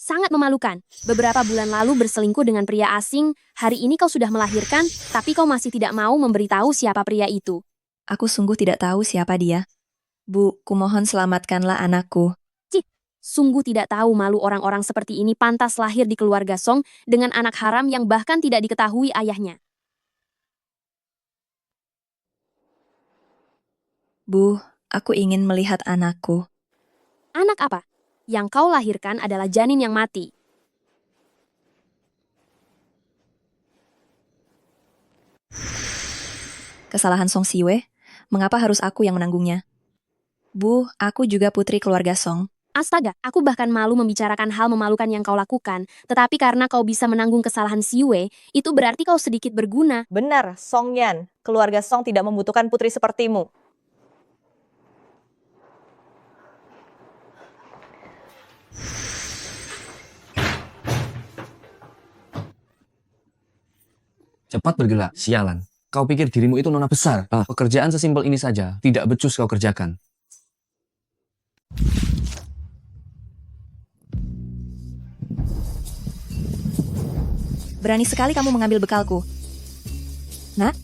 Sangat memalukan. Beberapa bulan lalu berselingkuh dengan pria asing, hari ini kau sudah melahirkan, tapi kau masih tidak mau memberitahu siapa pria itu. Aku sungguh tidak tahu siapa dia. Bu, kumohon selamatkanlah anakku. Cih, sungguh tidak tahu malu orang-orang seperti ini pantas lahir di keluarga Song dengan anak haram yang bahkan tidak diketahui ayahnya. Bu, aku ingin melihat anakku. Anak apa? Yang kau lahirkan adalah janin yang mati. Kesalahan Song Siwe? Mengapa harus aku yang menanggungnya? Bu, aku juga putri keluarga Song. Astaga, aku bahkan malu membicarakan hal memalukan yang kau lakukan, tetapi karena kau bisa menanggung kesalahan Siwe, itu berarti kau sedikit berguna. Benar, Song Yan. Keluarga Song tidak membutuhkan putri sepertimu. Cepat bergerak, sialan. Kau pikir dirimu itu nona besar? Pekerjaan sesimpel ini saja, tidak becus kau kerjakan. Berani sekali kamu mengambil bekalku. Nak?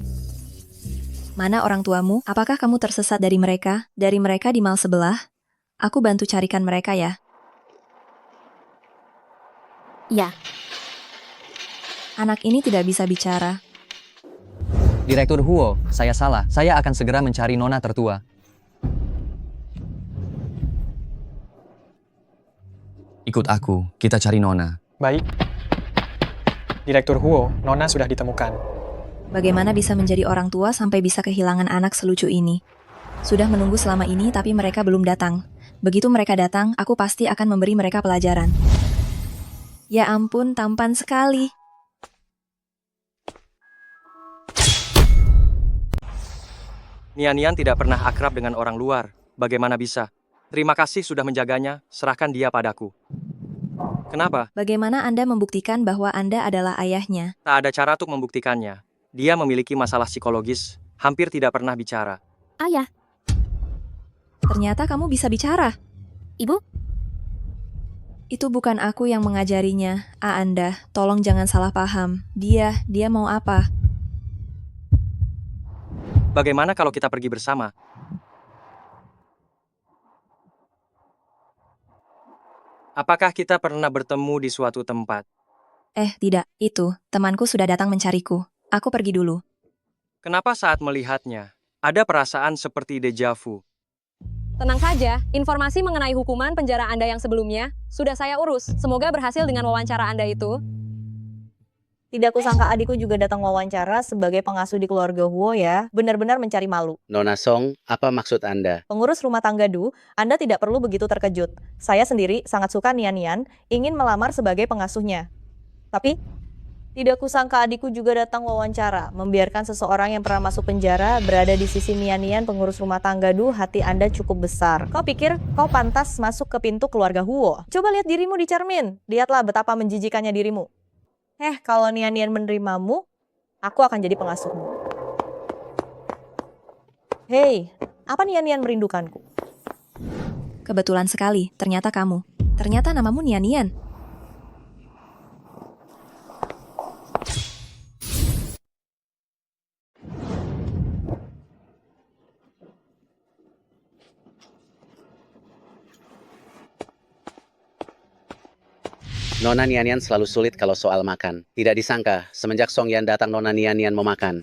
Mana orang tuamu? Apakah kamu tersesat dari mereka? Dari mereka di mal sebelah? Aku bantu carikan mereka ya. Ya, Anak ini tidak bisa bicara. Direktur Huo, saya salah. Saya akan segera mencari nona tertua. Ikut aku, kita cari nona. Baik. Direktur Huo, Nona sudah ditemukan. Bagaimana bisa menjadi orang tua sampai bisa kehilangan anak selucu ini? Sudah menunggu selama ini tapi mereka belum datang. Begitu mereka datang, aku pasti akan memberi mereka pelajaran. Ya ampun, tampan sekali. Nian tidak pernah akrab dengan orang luar. Bagaimana bisa? Terima kasih sudah menjaganya, serahkan dia padaku. Kenapa? Bagaimana Anda membuktikan bahwa Anda adalah ayahnya? Tak ada cara untuk membuktikannya. Dia memiliki masalah psikologis, hampir tidak pernah bicara. ayah, Ternyata kamu bisa bicara. ibu, Itu bukan aku yang mengajarinya. Anda, tolong jangan salah paham. Dia mau apa? Bagaimana kalau kita pergi bersama? Apakah kita pernah bertemu di suatu tempat? Tidak. Itu, temanku sudah datang mencariku. Aku pergi dulu. Kenapa saat melihatnya, ada perasaan seperti deja vu? Tenang saja, informasi mengenai hukuman penjara Anda yang sebelumnya sudah saya urus. Semoga berhasil dengan wawancara Anda itu. Tidak kusangka adikku juga datang wawancara sebagai pengasuh di keluarga Huo ya. Benar-benar mencari malu. Nona Song, apa maksud Anda? Pengurus rumah tangga Du, Anda tidak perlu begitu terkejut. Saya sendiri sangat suka Nian ingin melamar sebagai pengasuhnya. Tapi, tidak kusangka adikku juga datang wawancara. Membiarkan seseorang yang pernah masuk penjara berada di sisi Nian pengurus rumah tangga Du, hati Anda cukup besar. Kau pikir kau pantas masuk ke pintu keluarga Huo? Coba lihat dirimu di cermin. Lihatlah betapa menjijikannya dirimu. Kalau Nian menerimamu, aku akan jadi pengasuhmu. Hei, apa Nian merindukanku? Kebetulan sekali, ternyata kamu. Ternyata namamu Nian. Nona Nian selalu sulit kalau soal makan. Tidak disangka, semenjak Song Yan datang Nona Nian mau makan.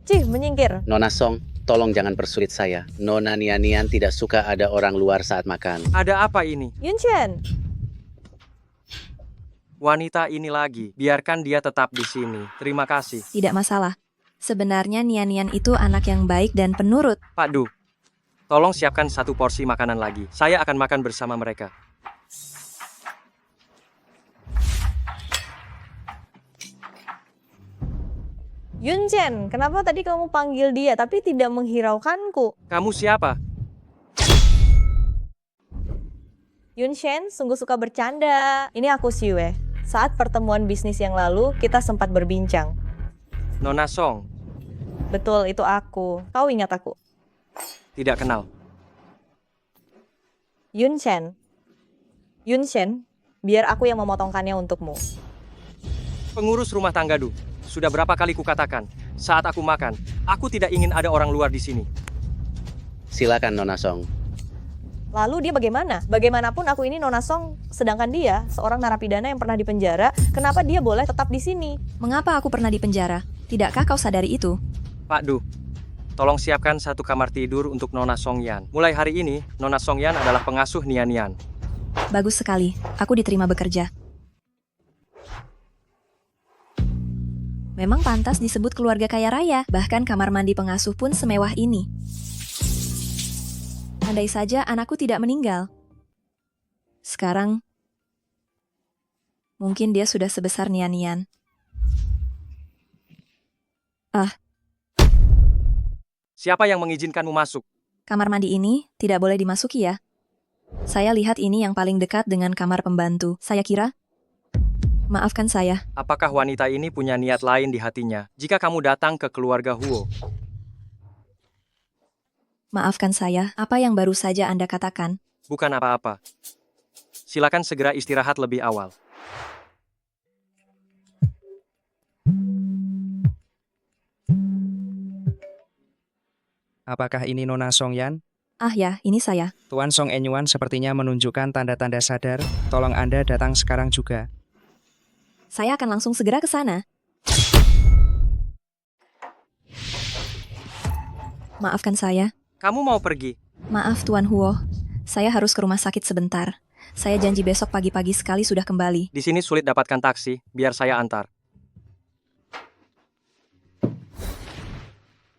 Cih, menyingkir. Nona Song, tolong jangan persulit saya. Nona Nian tidak suka ada orang luar saat makan. Ada apa ini? Yunchen, Wanita ini lagi. Biarkan dia tetap di sini. Terima kasih. Tidak masalah. Sebenarnya Nian itu anak yang baik dan penurut. Pak Du, tolong siapkan satu porsi makanan lagi. Saya akan makan bersama mereka. Yunchen, kenapa tadi kamu panggil dia tapi tidak menghiraukanku? Kamu siapa? Yunchen sungguh suka bercanda. Ini aku Siwe. Saat pertemuan bisnis yang lalu, kita sempat berbincang. Nona Song, Betul, itu aku. Kau ingat aku? tidak kenal. Yunchen, Yunshen, biar aku yang memotongkannya untukmu. Pengurus rumah tangga Du, sudah berapa kali kukatakan, saat aku makan, aku tidak ingin ada orang luar di sini. Silakan Nona Song. Lalu dia bagaimana? Bagaimanapun aku ini Nona Song, sedangkan dia seorang narapidana yang pernah dipenjara, kenapa dia boleh tetap di sini? Mengapa aku pernah dipenjara? Tidakkah kau sadari itu? Pak Du, tolong siapkan satu kamar tidur untuk Nona Songyan. Mulai hari ini, Nona Songyan adalah pengasuh Nian Nian. Bagus sekali, aku diterima bekerja. Memang pantas disebut keluarga kaya raya, bahkan kamar mandi pengasuh pun semewah ini. Andai saja anakku tidak meninggal. Sekarang, mungkin dia sudah sebesar Nian Nian. Siapa yang mengizinkanmu masuk? Kamar mandi ini tidak boleh dimasuki ya. Saya lihat ini yang paling dekat dengan kamar pembantu. Saya kira... Maafkan saya. Apakah wanita ini punya niat lain di hatinya jika kamu datang ke keluarga Huo? Maafkan saya, apa yang baru saja Anda katakan? Bukan apa-apa. Silakan segera istirahat lebih awal. Apakah ini Nona Songyan? Ah ya, ini saya. Tuan Song Enyuan sepertinya menunjukkan tanda-tanda sadar. Tolong Anda datang sekarang juga. Saya akan langsung segera ke sana. Maafkan saya. Kamu mau pergi? Maaf Tuan Huo, saya harus ke rumah sakit sebentar. Saya janji besok pagi-pagi sekali sudah kembali. Di sini sulit dapatkan taksi, biar saya antar.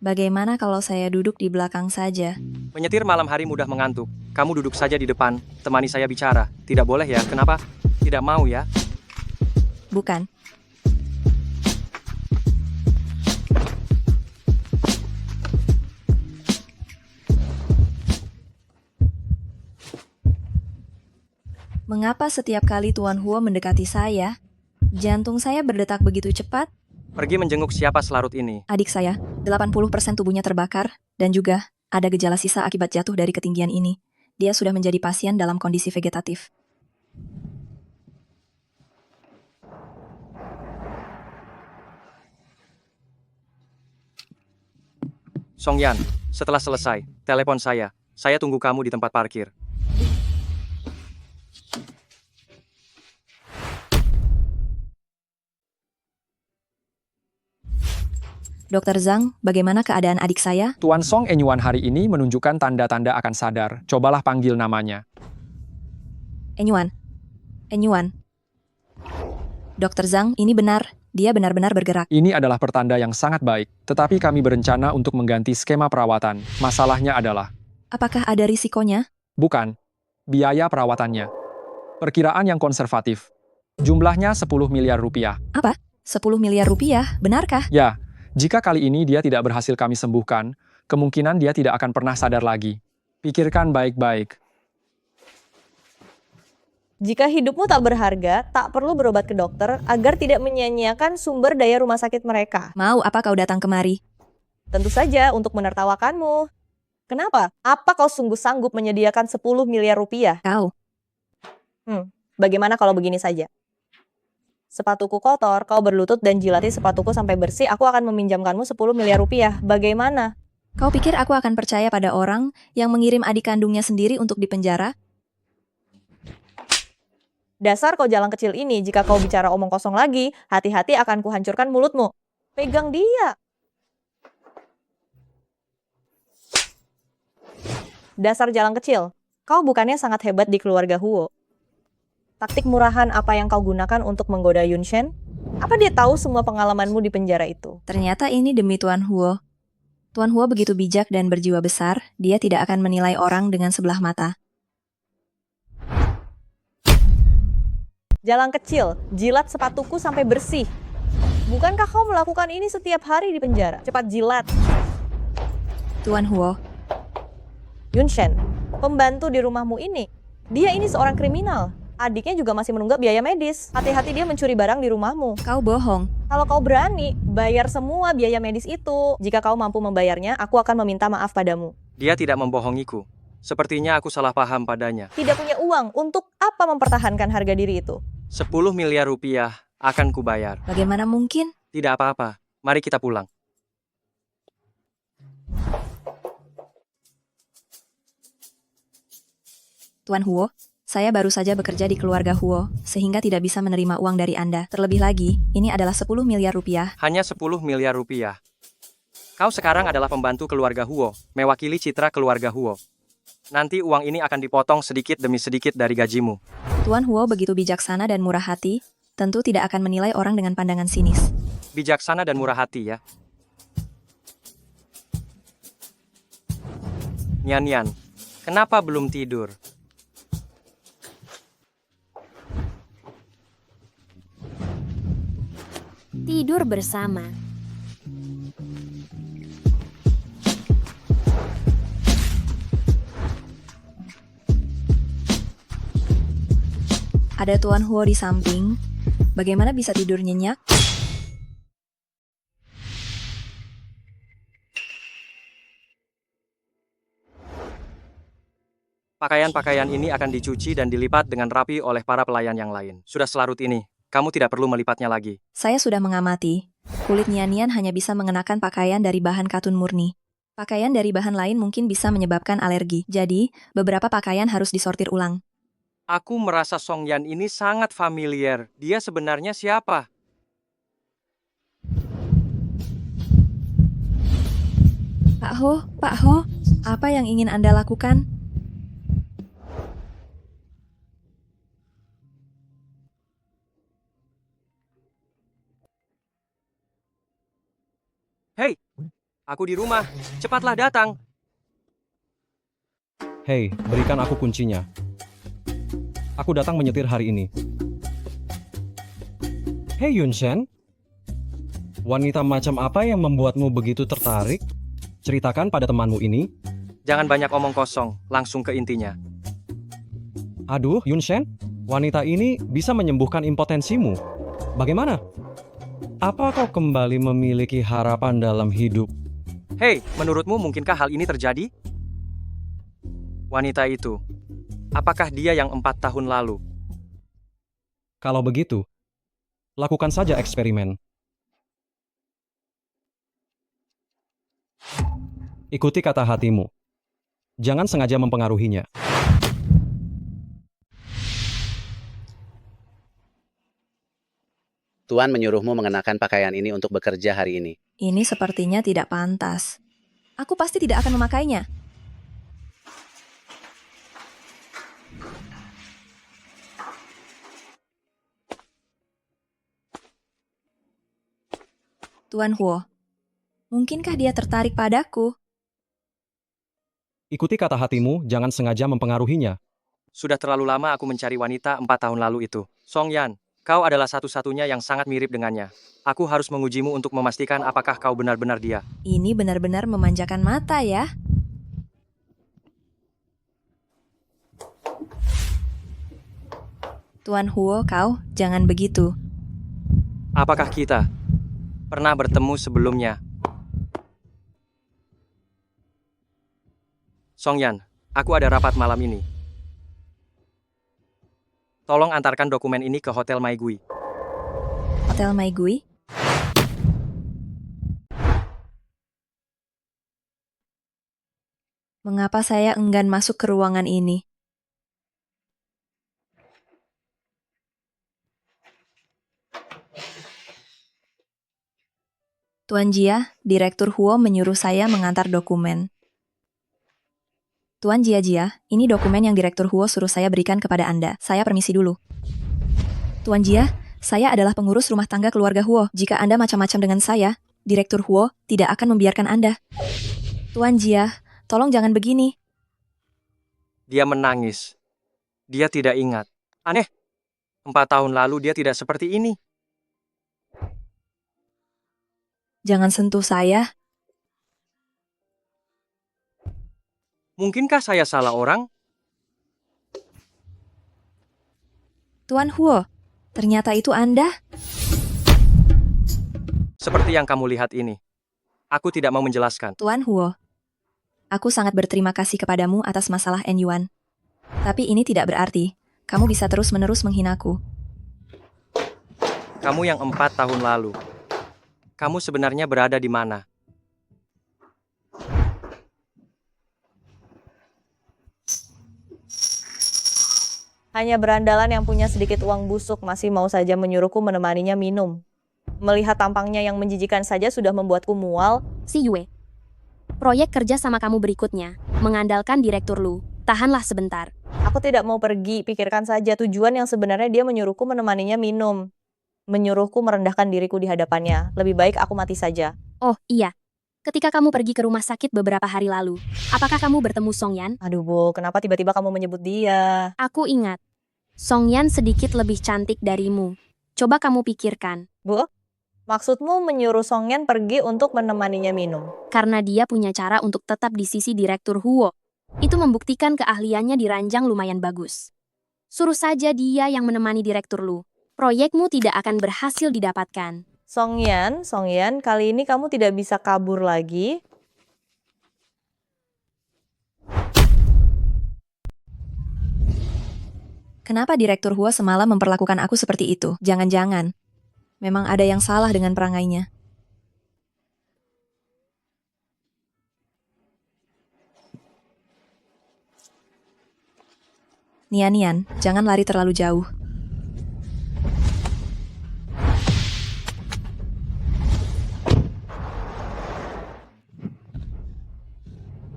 Bagaimana kalau saya duduk di belakang saja? Menyetir malam hari mudah mengantuk. Kamu duduk saja di depan, temani saya bicara. Tidak boleh ya, kenapa? Tidak mau ya? Bukan. Mengapa setiap kali Tuan Huo mendekati saya, jantung saya berdetak begitu cepat? Pergi menjenguk siapa selarut ini? Adik saya, 80% tubuhnya terbakar, dan juga ada gejala sisa akibat jatuh dari ketinggian ini. Dia sudah menjadi pasien dalam kondisi vegetatif. Songyan, setelah selesai, telepon saya. Saya tunggu kamu di tempat parkir. Dokter Zhang, bagaimana keadaan adik saya? Tuan Song Enyuan hari ini menunjukkan tanda-tanda akan sadar. Cobalah panggil namanya. Enyuan. Enyuan. Dokter Zhang, ini benar. Dia benar-benar bergerak. Ini adalah pertanda yang sangat baik, tetapi kami berencana untuk mengganti skema perawatan. Masalahnya adalah, Apakah ada risikonya? bukan, biaya perawatannya. Perkiraan yang konservatif. Jumlahnya 10 miliar rupiah. Apa? 10 miliar rupiah, benarkah? Ya, jika kali ini dia tidak berhasil kami sembuhkan, kemungkinan dia tidak akan pernah sadar lagi. Pikirkan baik-baik. Jika hidupmu tak berharga, tak perlu berobat ke dokter agar tidak menyia-nyiakan sumber daya rumah sakit mereka. Mau apa kau datang kemari? Tentu saja untuk menertawakanmu. Kenapa? Apa kau sungguh sanggup menyediakan 10 miliar rupiah? Kau. Bagaimana kalau begini saja? Sepatuku kotor, kau berlutut dan jilati sepatuku sampai bersih, aku akan meminjamkanmu 10 miliar rupiah. Bagaimana? Kau pikir aku akan percaya pada orang yang mengirim adik kandungnya sendiri untuk dipenjara? Dasar kau jalan kecil ini, jika kau bicara omong kosong lagi, hati-hati akan kuhancurkan mulutmu. Pegang dia. Dasar jalan kecil, kau bukannya sangat hebat di keluarga Huo. Taktik murahan apa yang kau gunakan untuk menggoda Yunshen? Apa dia tahu semua pengalamanmu di penjara itu? Ternyata ini demi Tuan Huo. Tuan Huo begitu bijak dan berjiwa besar, dia tidak akan menilai orang dengan sebelah mata. Jalan kecil, jilat sepatuku sampai bersih. Bukankah kau melakukan ini setiap hari di penjara? Cepat jilat. Tuan Huo, Yunshen, pembantu di rumahmu ini, dia ini seorang kriminal. Adiknya juga masih menunggak biaya medis. Hati-hati dia mencuri barang di rumahmu. kau bohong. Kalau kau berani, bayar semua biaya medis itu. Jika kau mampu membayarnya, aku akan meminta maaf padamu. Dia tidak membohongiku. Sepertinya aku salah paham padanya. Tidak punya uang, untuk apa mempertahankan harga diri itu? 10 miliar rupiah akan kubayar. Bagaimana mungkin? Tidak apa-apa, mari kita pulang. Tuan Huo, saya baru saja bekerja di keluarga Huo, sehingga tidak bisa menerima uang dari Anda. Terlebih lagi, ini adalah 10 miliar rupiah. Hanya 10 miliar rupiah. Kau sekarang adalah pembantu keluarga Huo, mewakili citra keluarga Huo. Nanti uang ini akan dipotong sedikit demi sedikit dari gajimu. Tuan Huo begitu bijaksana dan murah hati, tentu tidak akan menilai orang dengan pandangan sinis. Bijaksana dan murah hati ya. Nian, kenapa belum tidur? Tidur bersama. Ada Tuan Huo di samping. Bagaimana bisa tidur nyenyak? Pakaian-pakaian ini akan dicuci dan dilipat dengan rapi oleh para pelayan yang lain. Sudah selarut ini, kamu tidak perlu melipatnya lagi. Saya sudah mengamati. Kulit Nian hanya bisa mengenakan pakaian dari bahan katun murni. Pakaian dari bahan lain mungkin bisa menyebabkan alergi. Jadi, beberapa pakaian harus disortir ulang. Aku merasa Song Yan ini sangat familiar. Dia sebenarnya siapa? Pak Ho, apa yang ingin Anda lakukan? Hei, aku di rumah. Cepatlah datang. Hei, berikan aku kuncinya. Aku datang menyetir hari ini. Hei Yunshen, wanita macam apa yang membuatmu begitu tertarik? Ceritakan pada temanmu ini. Jangan banyak omong kosong, langsung ke intinya. Aduh, Yunshen, wanita ini bisa menyembuhkan impotensimu. Bagaimana? Apa kau kembali memiliki harapan dalam hidup? Hei, menurutmu mungkinkah hal ini terjadi? Wanita itu, apakah dia yang 4 tahun lalu? Kalau begitu, lakukan saja eksperimen. Ikuti kata hatimu. Jangan sengaja mempengaruhinya. Tuan menyuruhmu mengenakan pakaian ini untuk bekerja hari ini. Ini sepertinya tidak pantas. Aku pasti tidak akan memakainya. Tuan Huo, mungkinkah dia tertarik padaku? Ikuti kata hatimu, jangan sengaja mempengaruhinya. Sudah terlalu lama aku mencari wanita 4 tahun lalu itu. Song Yan, kau adalah satu-satunya yang sangat mirip dengannya. Aku harus mengujimu untuk memastikan apakah kau benar-benar dia. Ini benar-benar memanjakan mata ya. Tuan Huo, kau jangan begitu. Apakah kita pernah bertemu sebelumnya? Song Yan, aku ada rapat malam ini. Tolong antarkan dokumen ini ke Hotel Maigui. Hotel Maigui? Mengapa saya enggan masuk ke ruangan ini? Tuan Jia, Direktur Huo menyuruh saya mengantar dokumen. Tuan Jia, ini dokumen yang Direktur Huo suruh saya berikan kepada Anda. Saya permisi dulu. Tuan Jia, saya adalah pengurus rumah tangga keluarga Huo. Jika Anda macam-macam dengan saya, Direktur Huo tidak akan membiarkan Anda. Tuan Jia, tolong jangan begini. Dia menangis. Dia tidak ingat. Aneh. 4 tahun lalu dia tidak seperti ini. Jangan sentuh saya. Mungkinkah saya salah orang? Tuan Huo, ternyata itu Anda? Seperti yang kamu lihat ini. Aku tidak mau menjelaskan. Tuan Huo, Aku sangat berterima kasih kepadamu atas masalah N-Yuan. Tapi ini tidak berarti kamu bisa terus-menerus menghinaku. Kamu yang 4 tahun lalu. Kamu sebenarnya berada di mana? Hanya berandalan yang punya sedikit uang busuk masih mau saja menyuruhku menemaninya minum. Melihat tampangnya yang menjijikan saja sudah membuatku mual. Si Yue. Proyek kerja sama kamu berikutnya, mengandalkan Direktur Lu. Tahanlah sebentar. Aku tidak mau pergi, pikirkan saja tujuan yang sebenarnya dia menyuruhku menemaninya minum. Menyuruhku merendahkan diriku di hadapannya. Lebih baik aku mati saja. Oh, iya. Ketika kamu pergi ke rumah sakit beberapa hari lalu, apakah kamu bertemu Song Yan? Aduh, Bu, kenapa tiba-tiba kamu menyebut dia? Aku ingat. Song Yan sedikit lebih cantik darimu. Coba kamu pikirkan. Bu, maksudmu menyuruh Song Yan pergi untuk menemaninya minum? Karena dia punya cara untuk tetap di sisi Direktur Huo. Itu membuktikan keahliannya di ranjang lumayan bagus. Suruh saja dia yang menemani Direktur Lu. Proyekmu tidak akan berhasil didapatkan. Song Yan, kali ini kamu tidak bisa kabur lagi. Kenapa Direktur Huo semalam memperlakukan aku seperti itu? Jangan-jangan memang ada yang salah dengan perangainya. Nian, jangan lari terlalu jauh.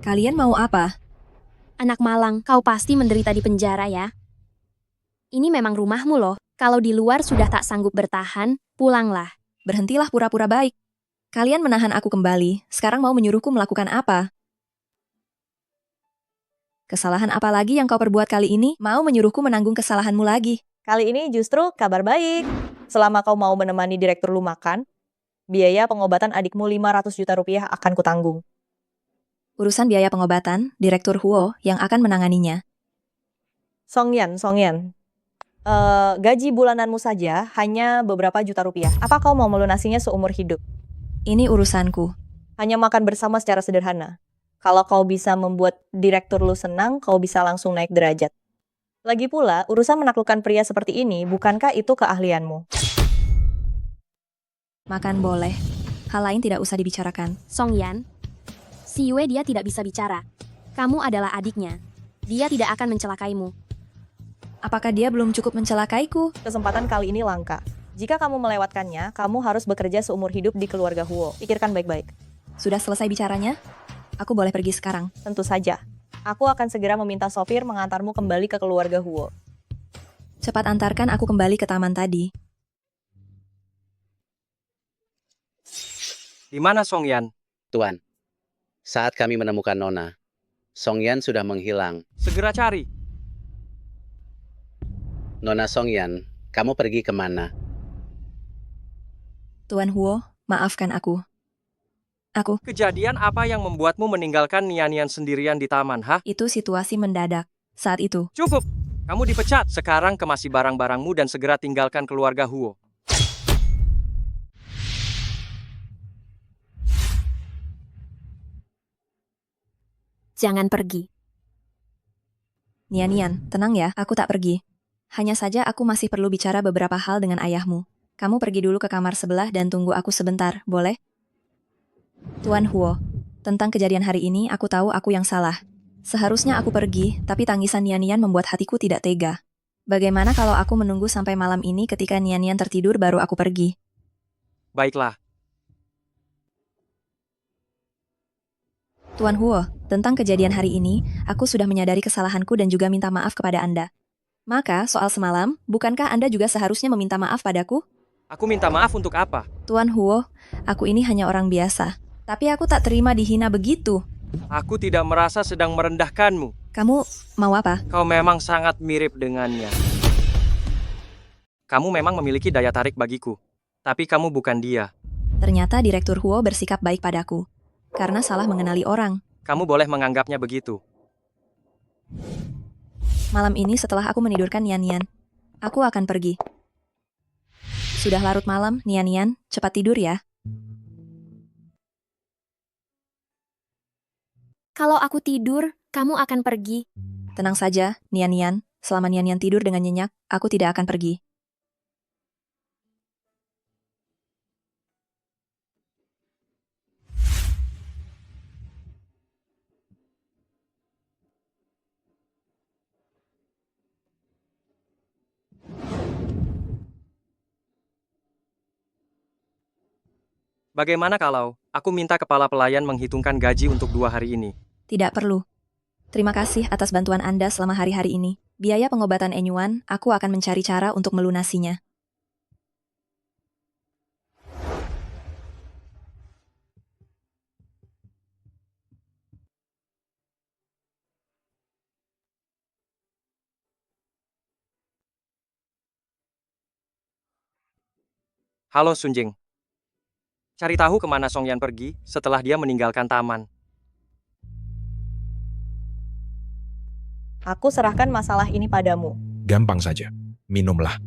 Kalian mau apa? Anak malang, kau pasti menderita di penjara ya. Ini memang rumahmu loh. Kalau di luar sudah tak sanggup bertahan, pulanglah. Berhentilah pura-pura baik. Kalian menahan aku kembali, sekarang mau menyuruhku melakukan apa? Kesalahan apa lagi yang kau perbuat kali ini? Mau menyuruhku menanggung kesalahanmu lagi? Kali ini justru kabar baik. Selama kau mau menemani Direktur Lu makan, biaya pengobatan adikmu 500 juta rupiah akan kutanggung. Urusan biaya pengobatan, Direktur Huo yang akan menanganinya. Song Yan. Gaji bulananmu saja hanya beberapa juta rupiah. Apa kau mau melunasinya seumur hidup? Ini urusanku. Hanya makan bersama secara sederhana. Kalau kau bisa membuat Direktur Lu senang, kau bisa langsung naik derajat. Lagi pula, urusan menaklukkan pria seperti ini, bukankah itu keahlianmu? Makan boleh. Hal lain tidak usah dibicarakan. Song Yan, si Yue dia tidak bisa bicara. Kamu adalah adiknya. Dia tidak akan mencelakaimu. Apakah dia belum cukup mencelakaiku? Kesempatan kali ini langka. Jika kamu melewatkannya, kamu harus bekerja seumur hidup di keluarga Huo. Pikirkan baik-baik. Sudah selesai bicaranya? Aku boleh pergi sekarang. Tentu saja. Aku akan segera meminta sopir mengantarmu kembali ke keluarga Huo. Cepat antarkan aku kembali ke taman tadi. Di mana Song Yan? Tuan, saat kami menemukan Nona, Song Yan sudah menghilang. Segera cari. Nona Song Yan, kamu pergi kemana? Tuan Huo, maafkan aku. Kejadian apa yang membuatmu meninggalkan Nian sendirian di taman, ha? Itu situasi mendadak. Saat itu, Cukup! Kamu dipecat. Sekarang kemasi barang-barangmu dan segera tinggalkan keluarga Huo. Jangan pergi. Nian, tenang ya, aku tak pergi. Hanya saja aku masih perlu bicara beberapa hal dengan ayahmu. Kamu pergi dulu ke kamar sebelah dan tunggu aku sebentar, boleh? Tuan Huo, tentang kejadian hari ini aku tahu aku yang salah. Seharusnya aku pergi, tapi tangisan Nian membuat hatiku tidak tega. Bagaimana kalau aku menunggu sampai malam ini ketika Nian tertidur baru aku pergi? Baiklah. Tuan Huo, tentang kejadian hari ini, aku sudah menyadari kesalahanku dan juga minta maaf kepada Anda. Maka, soal semalam, bukankah Anda juga seharusnya meminta maaf padaku? Aku minta maaf untuk apa? Tuan Huo, aku ini hanya orang biasa. Tapi aku tak terima dihina begitu. Aku tidak merasa sedang merendahkanmu. Kamu mau apa? Kau memang sangat mirip dengannya. Kamu memang memiliki daya tarik bagiku. Tapi kamu bukan dia. Ternyata Direktur Huo bersikap baik padaku. Karena salah mengenali orang. Kamu boleh menganggapnya begitu. Malam ini setelah aku menidurkan Nian, aku akan pergi. Sudah larut malam, Nian, cepat tidur ya. Kalau aku tidur, kamu akan pergi. Tenang saja, Nian-Nian. Selama Nian-Nian tidur dengan nyenyak, aku tidak akan pergi. Bagaimana kalau aku minta kepala pelayan menghitungkan gaji untuk 2 hari ini? Tidak perlu. Terima kasih atas bantuan Anda selama hari-hari ini. Biaya pengobatan Enyuan, aku akan mencari cara untuk melunasinya. Halo Sunjing. Cari tahu kemana Song Yan pergi setelah dia meninggalkan taman. Aku serahkan masalah ini padamu. Gampang saja. Minumlah.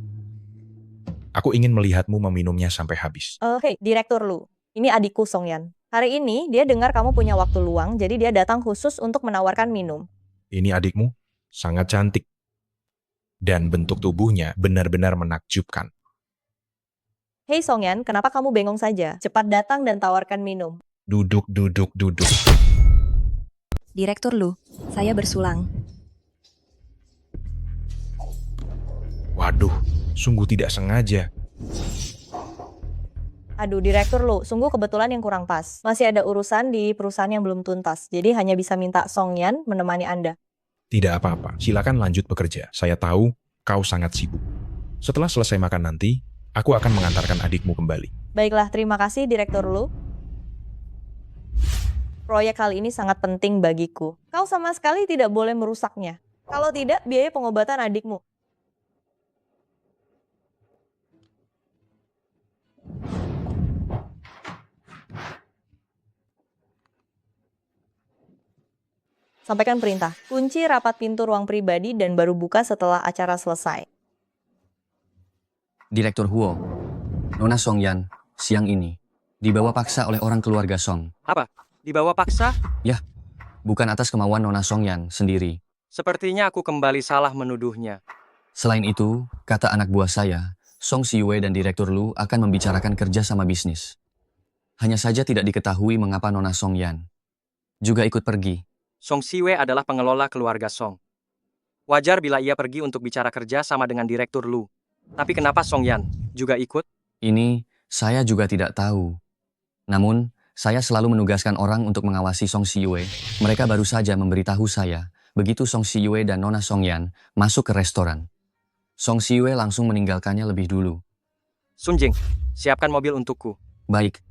Aku ingin melihatmu meminumnya sampai habis. Hei, Direktur Lu. Ini adikku Song Yan. Hari ini dia dengar kamu punya waktu luang, jadi dia datang khusus untuk menawarkan minum. Ini adikmu sangat cantik. Dan bentuk tubuhnya benar-benar menakjubkan. Hei Song Yan, kenapa kamu bengong saja? Cepat datang dan tawarkan minum. Duduk. Direktur Lu, saya bersulang. Waduh, sungguh tidak sengaja. Aduh, Direktur Lu, sungguh kebetulan yang kurang pas. Masih ada urusan di perusahaan yang belum tuntas, jadi hanya bisa minta Song Yan menemani Anda. Tidak apa-apa, silakan lanjut bekerja. Saya tahu kau sangat sibuk. Setelah selesai makan nanti, aku akan mengantarkan adikmu kembali. Baiklah, terima kasih Direktur Lu. Proyek kali ini sangat penting bagiku. Kau sama sekali tidak boleh merusaknya. Kalau tidak, biaya pengobatan adikmu. Sampaikan perintah. Kunci rapat pintu ruang pribadi dan baru buka setelah acara selesai. Direktur Huo, Nona Song Yan, siang ini, dibawa paksa oleh orang keluarga Song. Apa? Dibawa paksa? Yah, bukan atas kemauan Nona Song Yan sendiri. Sepertinya aku kembali salah menuduhnya. Selain itu, kata anak buah saya, Song Siwei dan Direktur Lu akan membicarakan kerja sama bisnis. Hanya saja tidak diketahui mengapa Nona Song Yan juga ikut pergi. Song Siwei adalah pengelola keluarga Song. Wajar bila ia pergi untuk bicara kerja sama dengan Direktur Lu. Tapi kenapa Song Yan juga ikut? Ini saya juga tidak tahu. Namun, saya selalu menugaskan orang untuk mengawasi Song Siwei. Mereka baru saja memberitahu saya, begitu Song Siwei dan Nona Song Yan masuk ke restoran. Song Siwei langsung meninggalkannya lebih dulu. Sunjing, siapkan mobil untukku. Baik.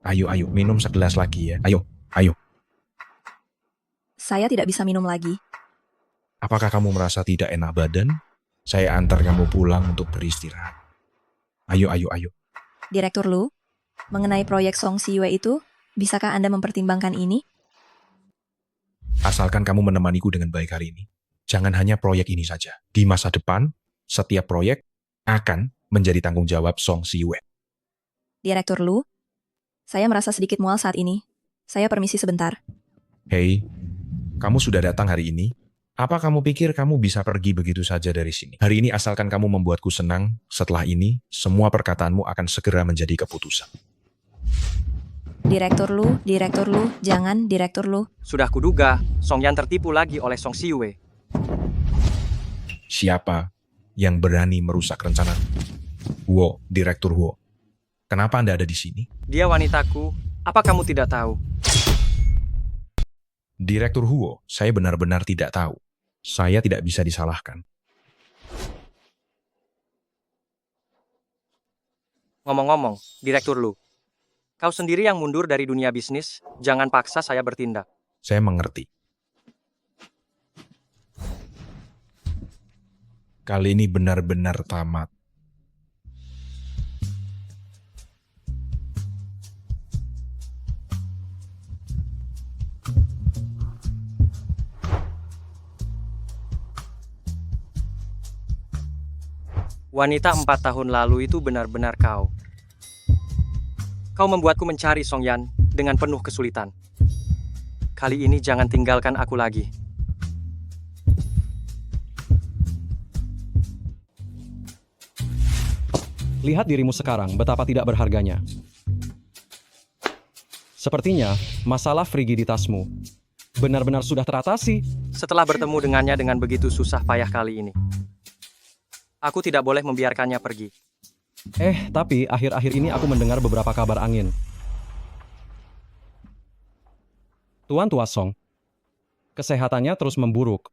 Ayo, minum segelas lagi ya. Ayo. Saya tidak bisa minum lagi. Apakah kamu merasa tidak enak badan? Saya antar kamu pulang untuk beristirahat. Ayo. Direktur Lu, mengenai proyek Song Siwei itu, bisakah Anda mempertimbangkan ini? Asalkan kamu menemaniku dengan baik hari ini. Jangan hanya proyek ini saja. Di masa depan, setiap proyek akan menjadi tanggung jawab Song Siwei. Direktur Lu, saya merasa sedikit mual saat ini. Saya permisi sebentar. Hei, kamu sudah datang hari ini? Apa kamu pikir kamu bisa pergi begitu saja dari sini? Hari ini asalkan kamu membuatku senang, setelah ini, semua perkataanmu akan segera menjadi keputusan. Direktur Lu, jangan Direktur Lu. Sudah kuduga, Song Yan tertipu lagi oleh Song Siwei. Siapa yang berani merusak rencana? Huo, Direktur Huo. Kenapa Anda ada di sini? Dia wanitaku, apa kamu tidak tahu? Direktur Huo, saya benar-benar tidak tahu. Saya tidak bisa disalahkan. Ngomong-ngomong, Direktur Lu, kau sendiri yang mundur dari dunia bisnis, jangan paksa saya bertindak. Saya mengerti. Kali ini benar-benar tamat. Wanita 4 tahun lalu itu benar-benar kau. Kau membuatku mencari Song Yan dengan penuh kesulitan. kali ini jangan tinggalkan aku lagi. Lihat dirimu sekarang, betapa tidak berharganya. Sepertinya, masalah frigiditasmu benar-benar sudah teratasi. Setelah bertemu dengannya dengan begitu susah payah kali ini, aku tidak boleh membiarkannya pergi. Tapi akhir-akhir ini aku mendengar beberapa kabar angin. Tuan Tuasong, kesehatannya terus memburuk.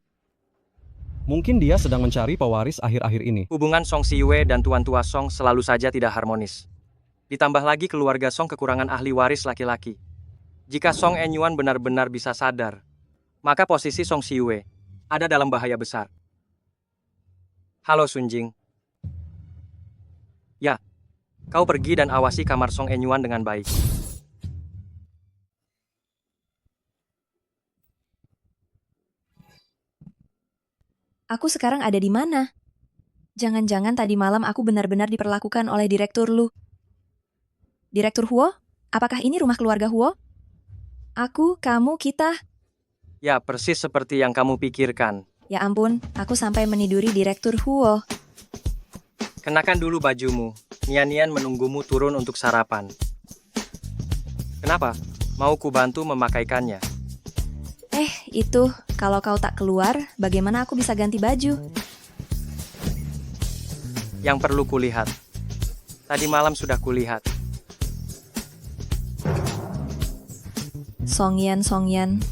Mungkin dia sedang mencari pewaris akhir-akhir ini. Hubungan Song Siyue dan Tuan Tua Song selalu saja tidak harmonis. Ditambah lagi keluarga Song kekurangan ahli waris laki-laki. Jika Song Enyuan benar-benar bisa sadar, maka posisi Song Siyue ada dalam bahaya besar. Halo Sunjing. Ya, kau pergi dan awasi kamar Song Enyuan dengan baik. Aku sekarang ada di mana? Jangan-jangan tadi malam aku benar-benar diperlakukan oleh Direktur Lu. Direktur Huo? Apakah ini rumah keluarga Huo? Aku, kamu, kita. Ya, persis seperti yang kamu pikirkan. Ya ampun, aku sampai meniduri Direktur Huo. Kenakan dulu bajumu. Nian-Nian menunggumu turun untuk sarapan. Kenapa? Mau ku bantu memakaikannya? Itu, kalau kau tak keluar, bagaimana aku bisa ganti baju? Yang perlu kulihat. Tadi malam sudah kulihat. Songyan,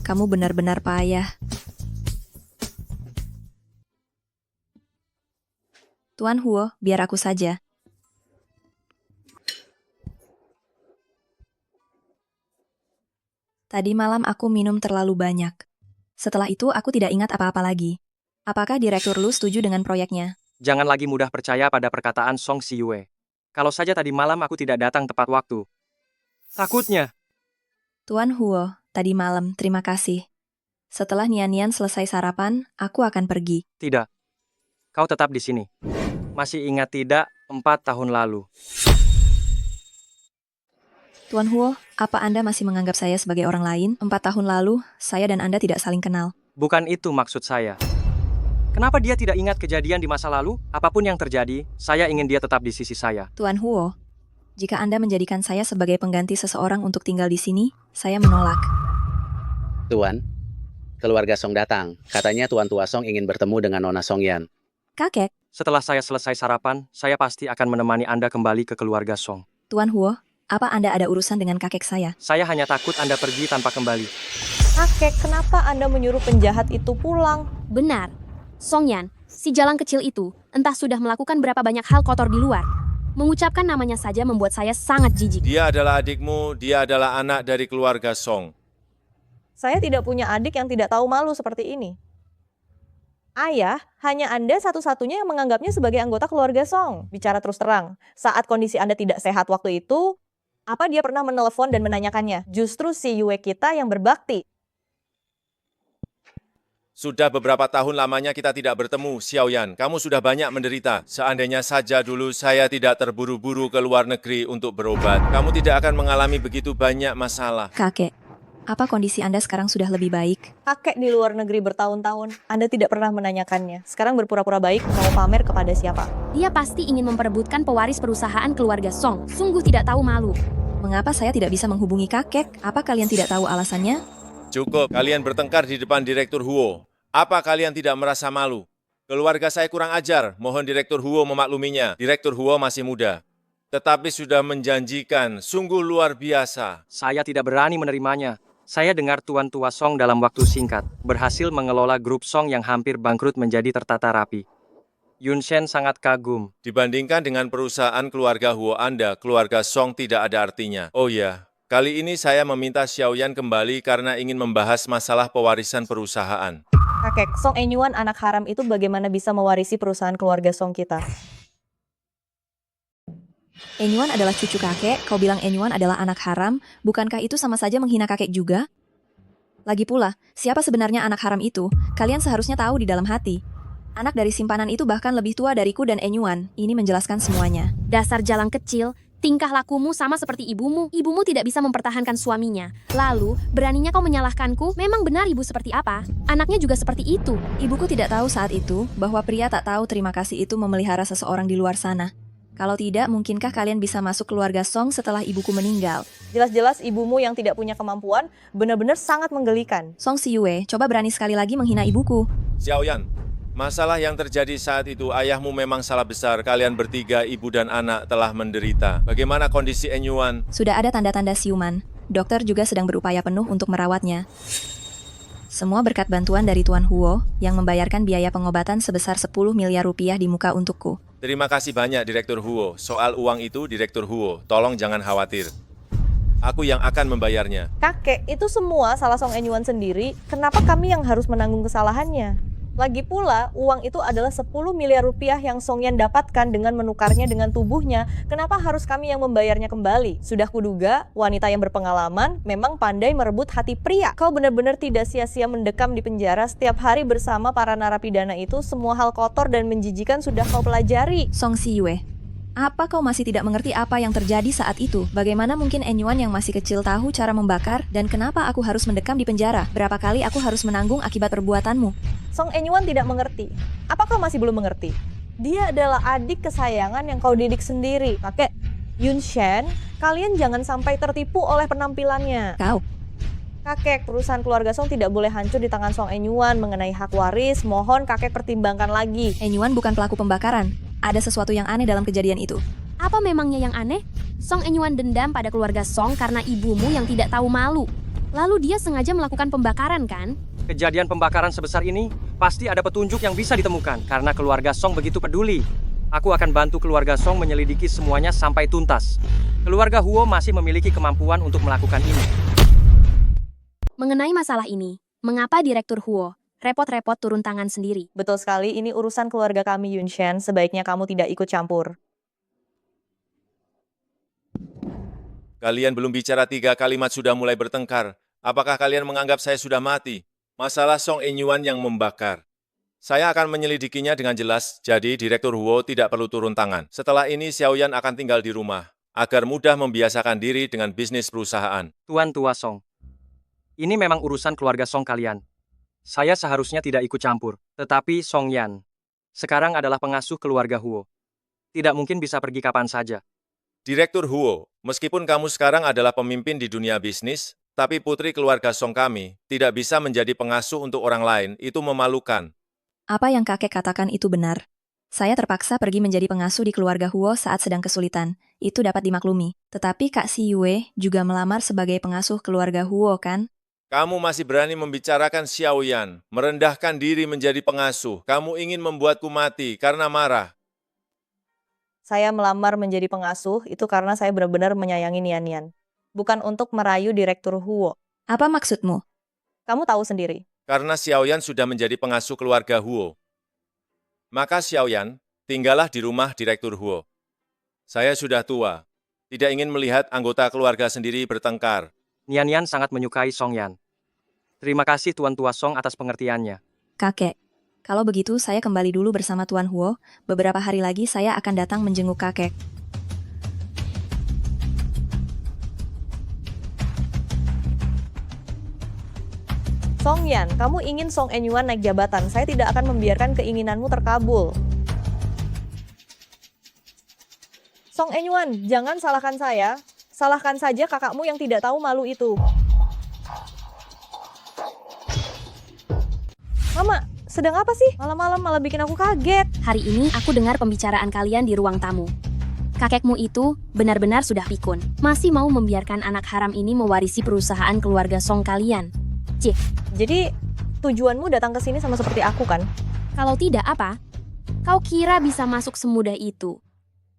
kamu benar-benar payah. Tuan Huo, biar aku saja. Tadi malam aku minum terlalu banyak. Setelah itu aku tidak ingat apa-apa lagi. Apakah Direktur Lu setuju dengan proyeknya? Jangan lagi mudah percaya pada perkataan Song Siyue. Kalau saja tadi malam aku tidak datang tepat waktu. Takutnya. Tuan Huo, tadi malam, terima kasih. Setelah Nian-Nian selesai sarapan, aku akan pergi. Tidak. Kau tetap di sini. Masih ingat tidak, 4 tahun lalu. Tuan Huo, apa Anda masih menganggap saya sebagai orang lain? 4 tahun lalu, saya dan Anda tidak saling kenal. Bukan itu maksud saya. Kenapa dia tidak ingat kejadian di masa lalu? Apapun yang terjadi, saya ingin dia tetap di sisi saya. Tuan Huo, jika Anda menjadikan saya sebagai pengganti seseorang untuk tinggal di sini, saya menolak. Tuan, keluarga Song datang. Katanya Tuan Tua Song ingin bertemu dengan Nona Songyan. Kakek, Setelah saya selesai sarapan, saya pasti akan menemani Anda kembali ke keluarga Song. Tuan Huo, apa Anda ada urusan dengan kakek saya? Saya hanya takut Anda pergi tanpa kembali. Kakek, kenapa Anda menyuruh penjahat itu pulang? Benar. Songyan, si jalang kecil itu, entah sudah melakukan berapa banyak hal kotor di luar. Mengucapkan namanya saja membuat saya sangat jijik. Dia adalah adikmu, dia adalah anak dari keluarga Song. Saya tidak punya adik yang tidak tahu malu seperti ini. Ayah, hanya Anda satu-satunya yang menganggapnya sebagai anggota keluarga Song. Bicara terus terang, saat kondisi Anda tidak sehat waktu itu, apa dia pernah menelepon dan menanyakannya? Justru si Yue kita yang berbakti. Sudah beberapa tahun lamanya kita tidak bertemu, Xiaoyan. Kamu sudah banyak menderita. Seandainya saja dulu saya tidak terburu-buru ke luar negeri untuk berobat, kamu tidak akan mengalami begitu banyak masalah. Kakek, apa kondisi Anda sekarang sudah lebih baik? Kakek di luar negeri bertahun-tahun, Anda tidak pernah menanyakannya. Sekarang berpura-pura baik, mau pamer kepada siapa? Dia pasti ingin memperebutkan pewaris perusahaan keluarga Song. Sungguh tidak tahu malu. Mengapa saya tidak bisa menghubungi kakek? Apa kalian tidak tahu alasannya? Cukup, kalian bertengkar di depan Direktur Huo. Apa kalian tidak merasa malu? Keluarga saya kurang ajar, mohon Direktur Huo memakluminya. Direktur Huo masih muda, tetapi sudah menjanjikan, sungguh luar biasa. Saya tidak berani menerimanya. Saya dengar Tuan Tua Song dalam waktu singkat berhasil mengelola grup Song yang hampir bangkrut menjadi tertata rapi. Yun Shen sangat kagum. Dibandingkan dengan perusahaan keluarga Huo Anda, keluarga Song tidak ada artinya. Oh ya, kali ini saya meminta Xiaoyan kembali karena ingin membahas masalah pewarisan perusahaan. Kakek, Song Enyuan anak haram itu bagaimana bisa mewarisi perusahaan keluarga Song kita? Enyuan adalah cucu kakek, kau bilang Enyuan adalah anak haram, bukankah itu sama saja menghina kakek juga? Lagi pula, siapa sebenarnya anak haram itu? Kalian seharusnya tahu di dalam hati. Anak dari simpanan itu bahkan lebih tua dariku dan Enyuan, ini menjelaskan semuanya. Dasar jalang kecil, Tingkah lakumu sama seperti ibumu. Ibumu tidak bisa mempertahankan suaminya. Lalu, beraninya kau menyalahkanku? Memang benar ibu seperti apa? Anaknya juga seperti itu. Ibuku tidak tahu saat itu bahwa pria tak tahu terima kasih itu memelihara seseorang di luar sana. Kalau tidak, mungkinkah kalian bisa masuk keluarga Song setelah ibuku meninggal? Jelas-jelas ibumu yang tidak punya kemampuan benar-benar sangat menggelikan. Song Siyue, coba berani sekali lagi menghina ibuku. Xiaoyan, masalah yang terjadi saat itu ayahmu memang salah besar. Kalian bertiga, ibu dan anak, telah menderita. Bagaimana kondisi Enyuan? Sudah ada tanda-tanda siuman. Dokter juga sedang berupaya penuh untuk merawatnya. Semua berkat bantuan dari Tuan Huo yang membayarkan biaya pengobatan sebesar 10 miliar rupiah di muka untukku. Terima kasih banyak Direktur Huo. Soal uang itu Direktur Huo, tolong jangan khawatir. Aku yang akan membayarnya. Kakek, itu semua salah Song Enyuan sendiri. Kenapa kami yang harus menanggung kesalahannya? Lagi pula, uang itu adalah 10 miliar rupiah yang Song Yan dapatkan dengan menukarnya dengan tubuhnya. Kenapa harus kami yang membayarnya kembali? Sudah kuduga, wanita yang berpengalaman memang pandai merebut hati pria. Kau benar-benar tidak sia-sia mendekam di penjara setiap hari bersama para narapidana itu. Semua hal kotor dan menjijikan sudah kau pelajari. Song Siyue, apa kau masih tidak mengerti apa yang terjadi saat itu? Bagaimana mungkin Enyuan yang masih kecil tahu cara membakar? Dan kenapa aku harus mendekam di penjara? Berapa kali aku harus menanggung akibat perbuatanmu? Song Enyuan tidak mengerti. Apa kau masih belum mengerti? Dia adalah adik kesayangan yang kau didik sendiri. Kakek, Yun Shen, kalian jangan sampai tertipu oleh penampilannya. Kau. Kakek, perusahaan keluarga Song tidak boleh hancur di tangan Song Enyuan. Mengenai hak waris, mohon kakek pertimbangkan lagi. Enyuan bukan pelaku pembakaran. Ada sesuatu yang aneh dalam kejadian itu. Apa memangnya yang aneh? Song Enyuan dendam pada keluarga Song karena ibumu yang tidak tahu malu. Lalu dia sengaja melakukan pembakaran, kan? Kejadian pembakaran sebesar ini, pasti ada petunjuk yang bisa ditemukan karena keluarga Song begitu peduli. Aku akan bantu keluarga Song menyelidiki semuanya sampai tuntas. Keluarga Huo masih memiliki kemampuan untuk melakukan ini. Mengenai masalah ini, mengapa Direktur Huo repot-repot turun tangan sendiri? Betul sekali, ini urusan keluarga kami Yun Shen. Sebaiknya kamu tidak ikut campur. Kalian belum bicara 3 kalimat sudah mulai bertengkar. Apakah kalian menganggap saya sudah mati? Masalah Song Enyuan yang membakar. Saya akan menyelidikinya dengan jelas, jadi Direktur Huo tidak perlu turun tangan. Setelah ini Xiaoyan akan tinggal di rumah, agar mudah membiasakan diri dengan bisnis perusahaan. Tuan Tua Song, ini memang urusan keluarga Song kalian. Saya seharusnya tidak ikut campur, tetapi Song Yan sekarang adalah pengasuh keluarga Huo. Tidak mungkin bisa pergi kapan saja. Direktur Huo, meskipun kamu sekarang adalah pemimpin di dunia bisnis, tapi putri keluarga Song kami tidak bisa menjadi pengasuh untuk orang lain, itu memalukan. Apa yang kakek katakan itu benar. Saya terpaksa pergi menjadi pengasuh di keluarga Huo saat sedang kesulitan. Itu dapat dimaklumi. Tetapi Kak Siyue juga melamar sebagai pengasuh keluarga Huo, kan? Kamu masih berani membicarakan Xiaoyan, merendahkan diri menjadi pengasuh. Kamu ingin membuatku mati karena marah. Saya melamar menjadi pengasuh itu karena saya benar-benar menyayangi Nian Nian. Bukan untuk merayu Direktur Huo. Apa maksudmu? Kamu tahu sendiri. Karena Xiaoyan sudah menjadi pengasuh keluarga Huo. Maka Xiaoyan, tinggallah di rumah Direktur Huo. Saya sudah tua, tidak ingin melihat anggota keluarga sendiri bertengkar. Nian Yan sangat menyukai Song Yan. Terima kasih Tuan Tua Song atas pengertiannya. Kakek, kalau begitu saya kembali dulu bersama Tuan Huo. Beberapa hari lagi saya akan datang menjenguk kakek. Song Yan, kamu ingin Song Enyuan naik jabatan. Saya tidak akan membiarkan keinginanmu terkabul. Song Enyuan, jangan salahkan saya. Salahkan saja kakakmu yang tidak tahu malu itu. Mama, sedang apa sih? Malam-malam malah bikin aku kaget. Hari ini aku dengar pembicaraan kalian di ruang tamu. Kakekmu itu benar-benar sudah pikun. Masih mau membiarkan anak haram ini mewarisi perusahaan keluarga Song kalian. Cih. Jadi, tujuanmu datang ke sini sama seperti aku kan? Kalau tidak apa? Kau kira bisa masuk semudah itu?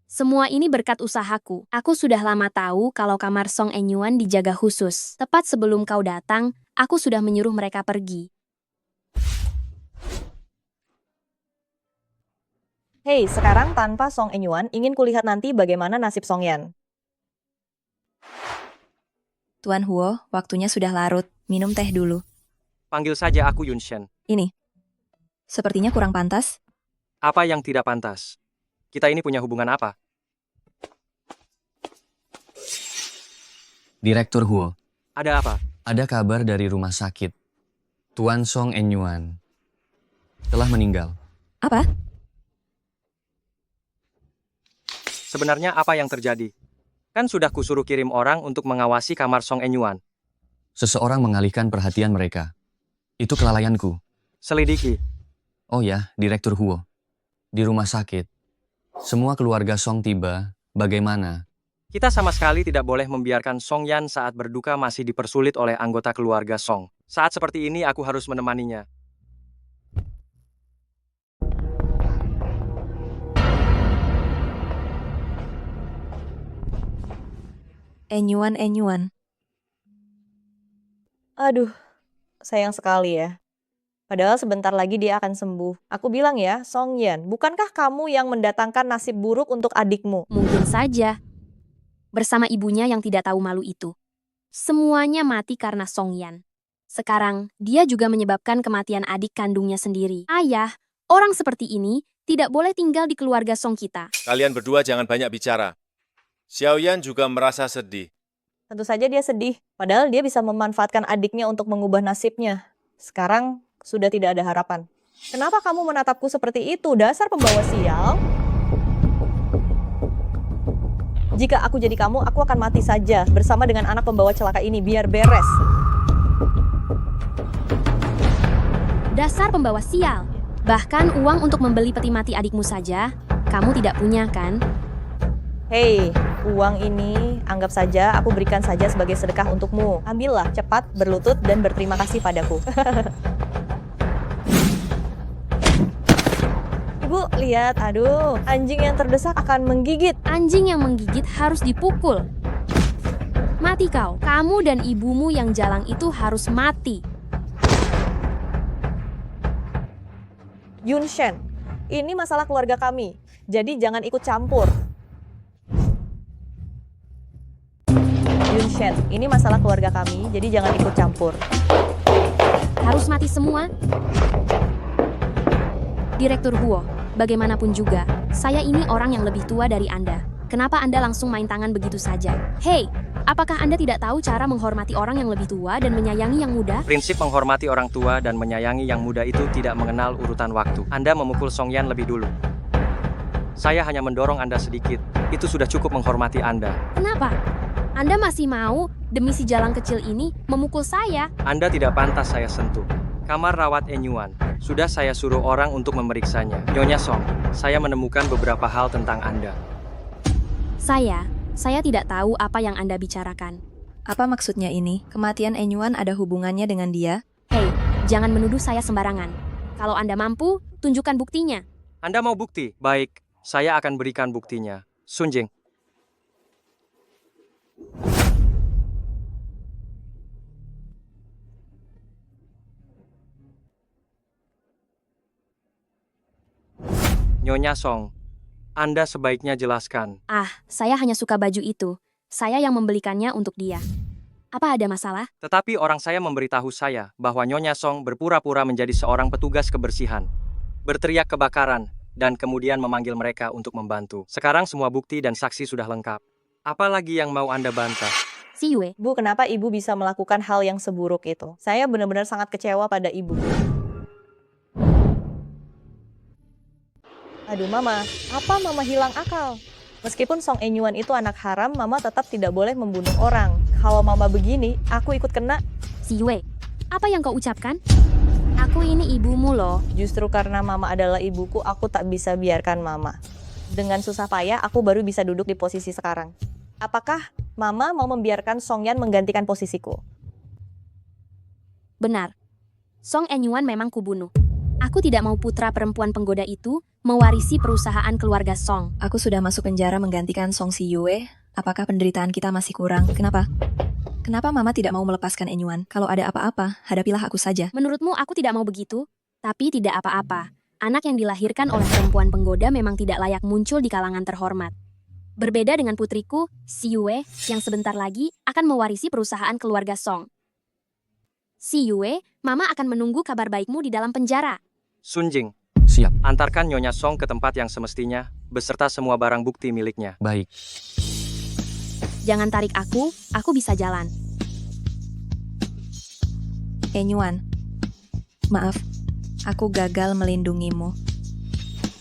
Semua ini berkat usahaku. Aku sudah lama tahu kalau kamar Song Enyuan dijaga khusus. Tepat sebelum kau datang, aku sudah menyuruh mereka pergi. Hei, sekarang tanpa Song Enyuan, ingin kulihat nanti bagaimana nasib Song Yan. Tuan Huo, waktunya sudah larut. Minum teh dulu. Panggil saja aku Yun Shen. Ini. Sepertinya kurang pantas. Apa yang tidak pantas? Kita ini punya hubungan apa? Direktur Huo, Ada apa? ada kabar dari rumah sakit. Tuan Song Enyuan telah meninggal. Apa? Sebenarnya apa yang terjadi? Kan sudah kusuruh kirim orang untuk mengawasi kamar Song Enyuan. Seseorang mengalihkan perhatian mereka. Itu kelalaianku. Selidiki. Oh ya, Direktur Huo. Di rumah sakit. Semua keluarga Song tiba. Bagaimana? Kita sama sekali tidak boleh membiarkan Song Yan saat berduka masih dipersulit oleh anggota keluarga Song. Saat seperti ini aku harus menemaninya. Enyuan. Aduh, sayang sekali ya. Padahal sebentar lagi dia akan sembuh. Aku bilang ya, Song Yan, bukankah kamu yang mendatangkan nasib buruk untuk adikmu? Mungkin saja. Bersama ibunya yang tidak tahu malu itu. Semuanya mati karena Song Yan. Sekarang, dia juga menyebabkan kematian adik kandungnya sendiri. Ayah, orang seperti ini tidak boleh tinggal di keluarga Song kita. Kalian berdua jangan banyak bicara. Xiaoyan juga merasa sedih. Tentu saja dia sedih, padahal dia bisa memanfaatkan adiknya untuk mengubah nasibnya. Sekarang, sudah tidak ada harapan. Kenapa kamu menatapku seperti itu, dasar pembawa sial? Jika aku jadi kamu, aku akan mati saja bersama dengan anak pembawa celaka ini, biar beres. Dasar pembawa sial. Bahkan uang untuk membeli peti mati adikmu saja, kamu tidak punya kan? Hei, uang ini anggap saja aku berikan saja sebagai sedekah untukmu. Ambillah, cepat, berlutut, dan berterima kasih padaku. Ibu, lihat, aduh, anjing yang terdesak akan menggigit. Anjing yang menggigit harus dipukul. Mati kau, kamu dan ibumu yang jalang itu harus mati. Yun Shen, ini masalah keluarga kami, jadi jangan ikut campur. Yun Shen, ini masalah keluarga kami, jadi jangan ikut campur. Harus mati semua? Direktur Huo, bagaimanapun juga, saya ini orang yang lebih tua dari Anda. Kenapa Anda langsung main tangan begitu saja? Hei, apakah Anda tidak tahu cara menghormati orang yang lebih tua dan menyayangi yang muda? Prinsip menghormati orang tua dan menyayangi yang muda itu tidak mengenal urutan waktu. Anda memukul Song Yan lebih dulu. Saya hanya mendorong Anda sedikit. Itu sudah cukup menghormati Anda. Kenapa? Anda masih mau, demi si jalang kecil ini, memukul saya? Anda tidak pantas saya sentuh. Kamar rawat Enyuan. Sudah saya suruh orang untuk memeriksanya. Nyonya Song, saya menemukan beberapa hal tentang Anda. Saya tidak tahu apa yang Anda bicarakan. Apa maksudnya ini? Kematian Enyuan ada hubungannya dengan dia? Hei, jangan menuduh saya sembarangan. Kalau Anda mampu, tunjukkan buktinya. Anda mau bukti? Baik, saya akan berikan buktinya. Sunjing. Nyonya Song, Anda sebaiknya jelaskan. Saya hanya suka baju itu. Saya yang membelikannya untuk dia. Apa ada masalah? Tetapi orang saya memberitahu saya bahwa Nyonya Song berpura-pura menjadi seorang petugas kebersihan, berteriak kebakaran, dan kemudian memanggil mereka untuk membantu. Sekarang semua bukti dan saksi sudah lengkap. Apa lagi yang mau Anda bantah? Si Yue. Bu, kenapa ibu bisa melakukan hal yang seburuk itu? Saya benar-benar sangat kecewa pada ibu. Aduh mama, apa mama hilang akal? Meskipun Song Enyuan itu anak haram, mama tetap tidak boleh membunuh orang. Kalau mama begini, aku ikut kena. Si Yue, apa yang kau ucapkan? Aku ini ibumu loh. Justru karena mama adalah ibuku, aku tak bisa biarkan mama. Dengan susah payah, aku baru bisa duduk di posisi sekarang. Apakah mama mau membiarkan Song Yan menggantikan posisiku? Benar. Song Enyuan memang kubunuh. Aku tidak mau putra perempuan penggoda itu mewarisi perusahaan keluarga Song. Aku sudah masuk penjara menggantikan Song Si Yue. Apakah penderitaan kita masih kurang? Kenapa? Kenapa Mama tidak mau melepaskan Enyuan? Kalau ada apa-apa, hadapilah aku saja. Menurutmu aku tidak mau begitu? Tapi tidak apa-apa. Anak yang dilahirkan oleh perempuan penggoda memang tidak layak muncul di kalangan terhormat. Berbeda dengan putriku, Si Yue, yang sebentar lagi akan mewarisi perusahaan keluarga Song. Si Yue, Mama akan menunggu kabar baikmu di dalam penjara. Sunjing. Siap. Antarkan Nyonya Song ke tempat yang semestinya, beserta semua barang bukti miliknya. Baik. Jangan tarik aku bisa jalan. Enyuan, maaf, aku gagal melindungimu.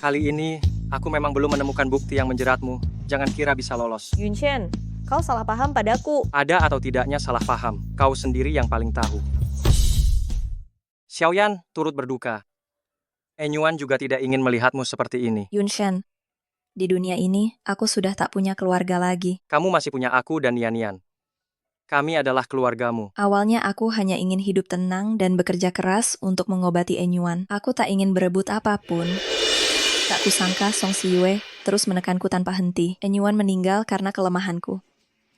Kali ini, aku memang belum menemukan bukti yang menjeratmu. Jangan kira bisa lolos. Yunshen, kau salah paham padaku. Ada atau tidaknya salah paham, kau sendiri yang paling tahu. Xiaoyan turut berduka. Enyuan juga tidak ingin melihatmu seperti ini. Yunshen, di dunia ini, aku sudah tak punya keluarga lagi. Kamu masih punya aku dan Nian. Kami adalah keluargamu. Awalnya aku hanya ingin hidup tenang dan bekerja keras untuk mengobati Enyuan. Aku tak ingin berebut apapun. Tak kusangka Song Siyue terus menekanku tanpa henti. Enyuan meninggal karena kelemahanku.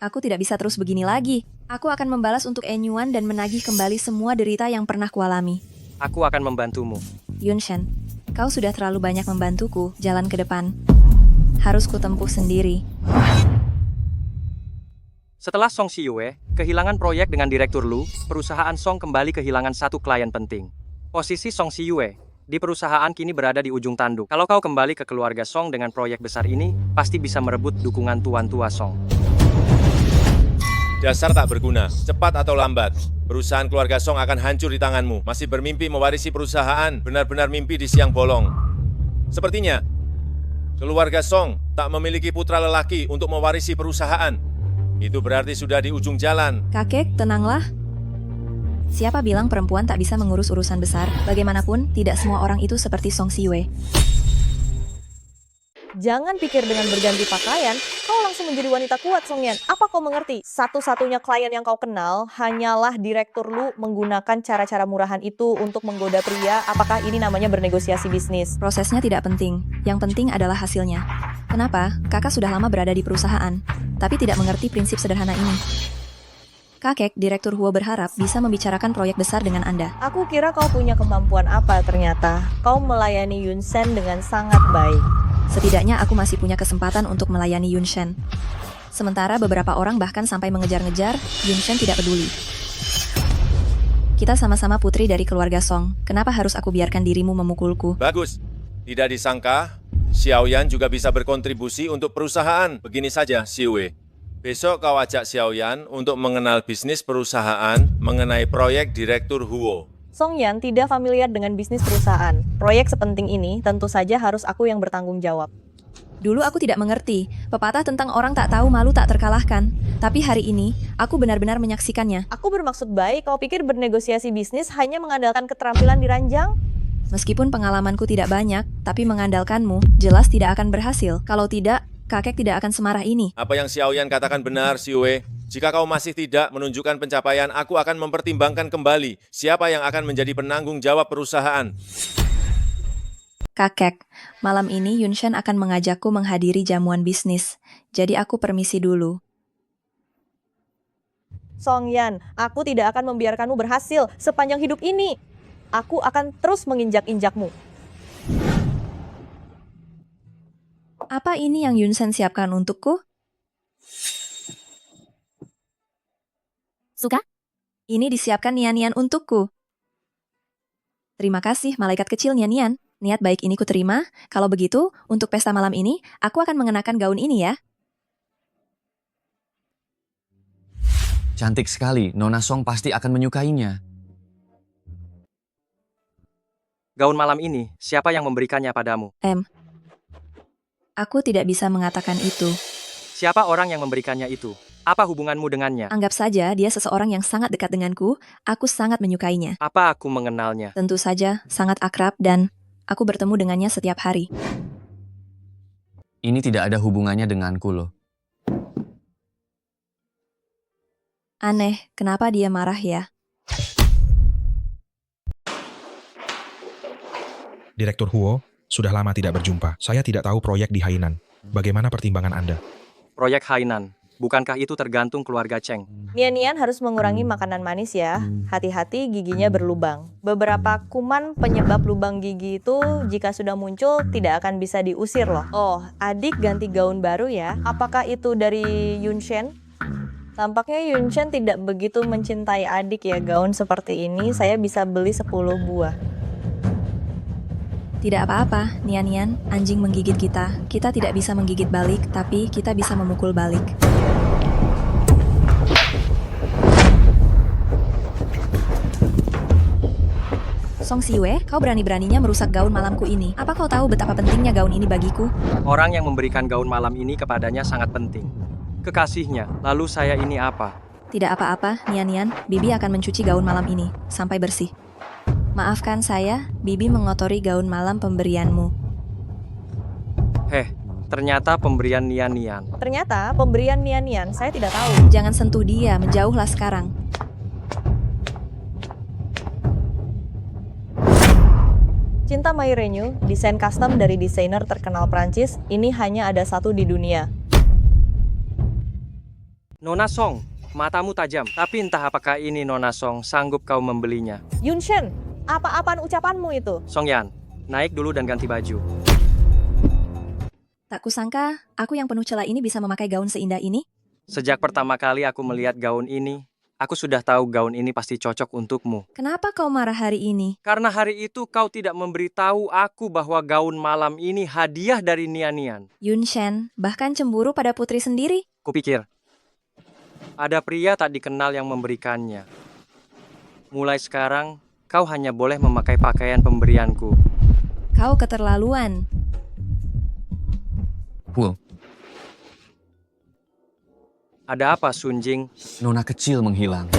Aku tidak bisa terus begini lagi. Aku akan membalas untuk Enyuan dan menagih kembali semua derita yang pernah kualami. Aku akan membantumu. Yunshen, kau sudah terlalu banyak membantuku. Jalan ke depan harus kutempuh sendiri. Setelah Song Siyue kehilangan proyek dengan Direktur Lu, perusahaan Song kembali kehilangan satu klien penting. Posisi Song Siyue di perusahaan kini berada di ujung tanduk. Kalau kau kembali ke keluarga Song dengan proyek besar ini, pasti bisa merebut dukungan tuan tua Song. Dasar tak berguna, cepat atau lambat. Perusahaan keluarga Song akan hancur di tanganmu. Masih bermimpi mewarisi perusahaan, benar-benar mimpi di siang bolong. Sepertinya, keluarga Song tak memiliki putra lelaki untuk mewarisi perusahaan. Itu berarti sudah di ujung jalan. Kakek, tenanglah. Siapa bilang perempuan tak bisa mengurus urusan besar? Bagaimanapun, tidak semua orang itu seperti Song Siyue. Jangan pikir dengan berganti pakaian, kau langsung menjadi wanita kuat, Songyan. Apa kau mengerti? Satu-satunya klien yang kau kenal hanyalah Direktur Lu menggunakan cara-cara murahan itu untuk menggoda pria. Apakah ini namanya bernegosiasi bisnis? Prosesnya tidak penting. Yang penting adalah hasilnya. Kenapa? Kakak sudah lama berada di perusahaan, tapi tidak mengerti prinsip sederhana ini. Kakek, Direktur Huo berharap bisa membicarakan proyek besar dengan Anda. Aku kira kau punya kemampuan apa ternyata. Kau melayani Yunshen dengan sangat baik. Setidaknya aku masih punya kesempatan untuk melayani Yunshen. Sementara beberapa orang bahkan sampai mengejar-ngejar, Yunshen tidak peduli. Kita sama-sama putri dari keluarga Song. Kenapa harus aku biarkan dirimu memukulku? Bagus. Tidak disangka, Xiaoyan juga bisa berkontribusi untuk perusahaan. Begini saja, Siyue. Besok kau ajak Xiaoyan untuk mengenal bisnis perusahaan mengenai proyek Direktur Huo. Songyan tidak familiar dengan bisnis perusahaan. Proyek sepenting ini tentu saja harus aku yang bertanggung jawab. Dulu aku tidak mengerti. Pepatah tentang orang tak tahu malu tak terkalahkan. Tapi hari ini, aku benar-benar menyaksikannya. Aku bermaksud baik, kau pikir bernegosiasi bisnis hanya mengandalkan keterampilan di ranjang? Meskipun pengalamanku tidak banyak, tapi mengandalkanmu jelas tidak akan berhasil. Kalau tidak, kakek tidak akan semarah ini. Apa yang Xiaoyan katakan benar, Siyue. Jika kau masih tidak menunjukkan pencapaian, aku akan mempertimbangkan kembali siapa yang akan menjadi penanggung jawab perusahaan. Kakek, malam ini Yunshen akan mengajakku menghadiri jamuan bisnis. Jadi aku permisi dulu. Songyan, aku tidak akan membiarkanmu berhasil sepanjang hidup ini. Aku akan terus menginjak-injakmu. Apa ini yang Yunshen siapkan untukku? Suka? Ini disiapkan Nian-Nian untukku. Terima kasih, malaikat kecil Nian-Nian. Niat baik ini kuterima. Kalau begitu, untuk pesta malam ini, aku akan mengenakan gaun ini ya. Cantik sekali, Nona Song pasti akan menyukainya. Gaun malam ini, siapa yang memberikannya padamu? Aku tidak bisa mengatakan itu. Siapa orang yang memberikannya itu? Apa hubunganmu dengannya? Anggap saja dia seseorang yang sangat dekat denganku. Aku sangat menyukainya. Apa aku mengenalnya? Tentu saja, sangat akrab dan aku bertemu dengannya setiap hari. Ini tidak ada hubungannya denganku loh. Aneh, kenapa dia marah ya? Direktur Huo, sudah lama tidak berjumpa. Saya tidak tahu proyek di Hainan. Bagaimana pertimbangan Anda? Proyek Hainan. Bukankah itu tergantung keluarga Cheng? Nian-Nian harus mengurangi makanan manis ya. Hati-hati giginya berlubang. Beberapa kuman penyebab lubang gigi itu jika sudah muncul tidak akan bisa diusir loh. Oh, adik ganti gaun baru ya. Apakah itu dari Yunshen? Tampaknya Yunshen tidak begitu mencintai adik ya. Gaun seperti ini saya bisa beli 10 buah. Tidak apa-apa, Nian-Nian, anjing menggigit kita. Kita tidak bisa menggigit balik, tapi kita bisa memukul balik. Song Siwei, kau berani-beraninya merusak gaun malamku ini. Apa kau tahu betapa pentingnya gaun ini bagiku? Orang yang memberikan gaun malam ini kepadanya sangat penting. Kekasihnya, lalu saya ini apa? Tidak apa-apa, Nian-Nian. Bibi akan mencuci gaun malam ini, sampai bersih. Maafkan saya, Bibi mengotori gaun malam pemberianmu. Ternyata pemberian Nian-Nian. Ternyata pemberian Nian-Nian, saya tidak tahu. Jangan sentuh dia, menjauhlah sekarang. Cinta My Renew, desain custom dari desainer terkenal Prancis, ini hanya ada satu di dunia. Nona Song, matamu tajam. Tapi entah apakah ini Nona Song sanggup kau membelinya. Yunshen, apa-apaan ucapanmu itu? Songyan, naik dulu dan ganti baju. Tak kusangka, aku yang penuh celah ini bisa memakai gaun seindah ini. Sejak pertama kali aku melihat gaun ini, aku sudah tahu gaun ini pasti cocok untukmu. Kenapa kau marah hari ini? Karena hari itu kau tidak memberitahu aku bahwa gaun malam ini hadiah dari Nian-Nian. Yunshen, bahkan cemburu pada putri sendiri. Kupikir, ada pria tak dikenal yang memberikannya. Mulai sekarang, kau hanya boleh memakai pakaian pemberianku. Kau keterlaluan. Huo, Ada apa, Sunjing? nona kecil menghilang.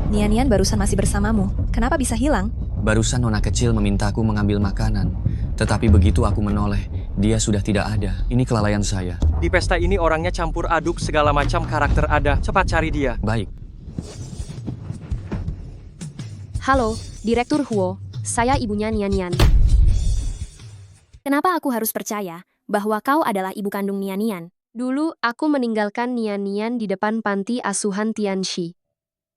Nian-Nian barusan masih bersamamu. Kenapa bisa hilang? Barusan nona kecil memintaku mengambil makanan. Tetapi begitu aku menoleh, dia sudah tidak ada. Ini kelalaian saya. Di pesta ini orangnya campur aduk segala macam karakter ada. Cepat cari dia. Baik. Halo, Direktur Huo. Saya ibunya Nian-Nian. Kenapa aku harus percaya bahwa kau adalah ibu kandung Nian-Nian? Dulu, aku meninggalkan Nian-Nian di depan panti asuhan Tianxi.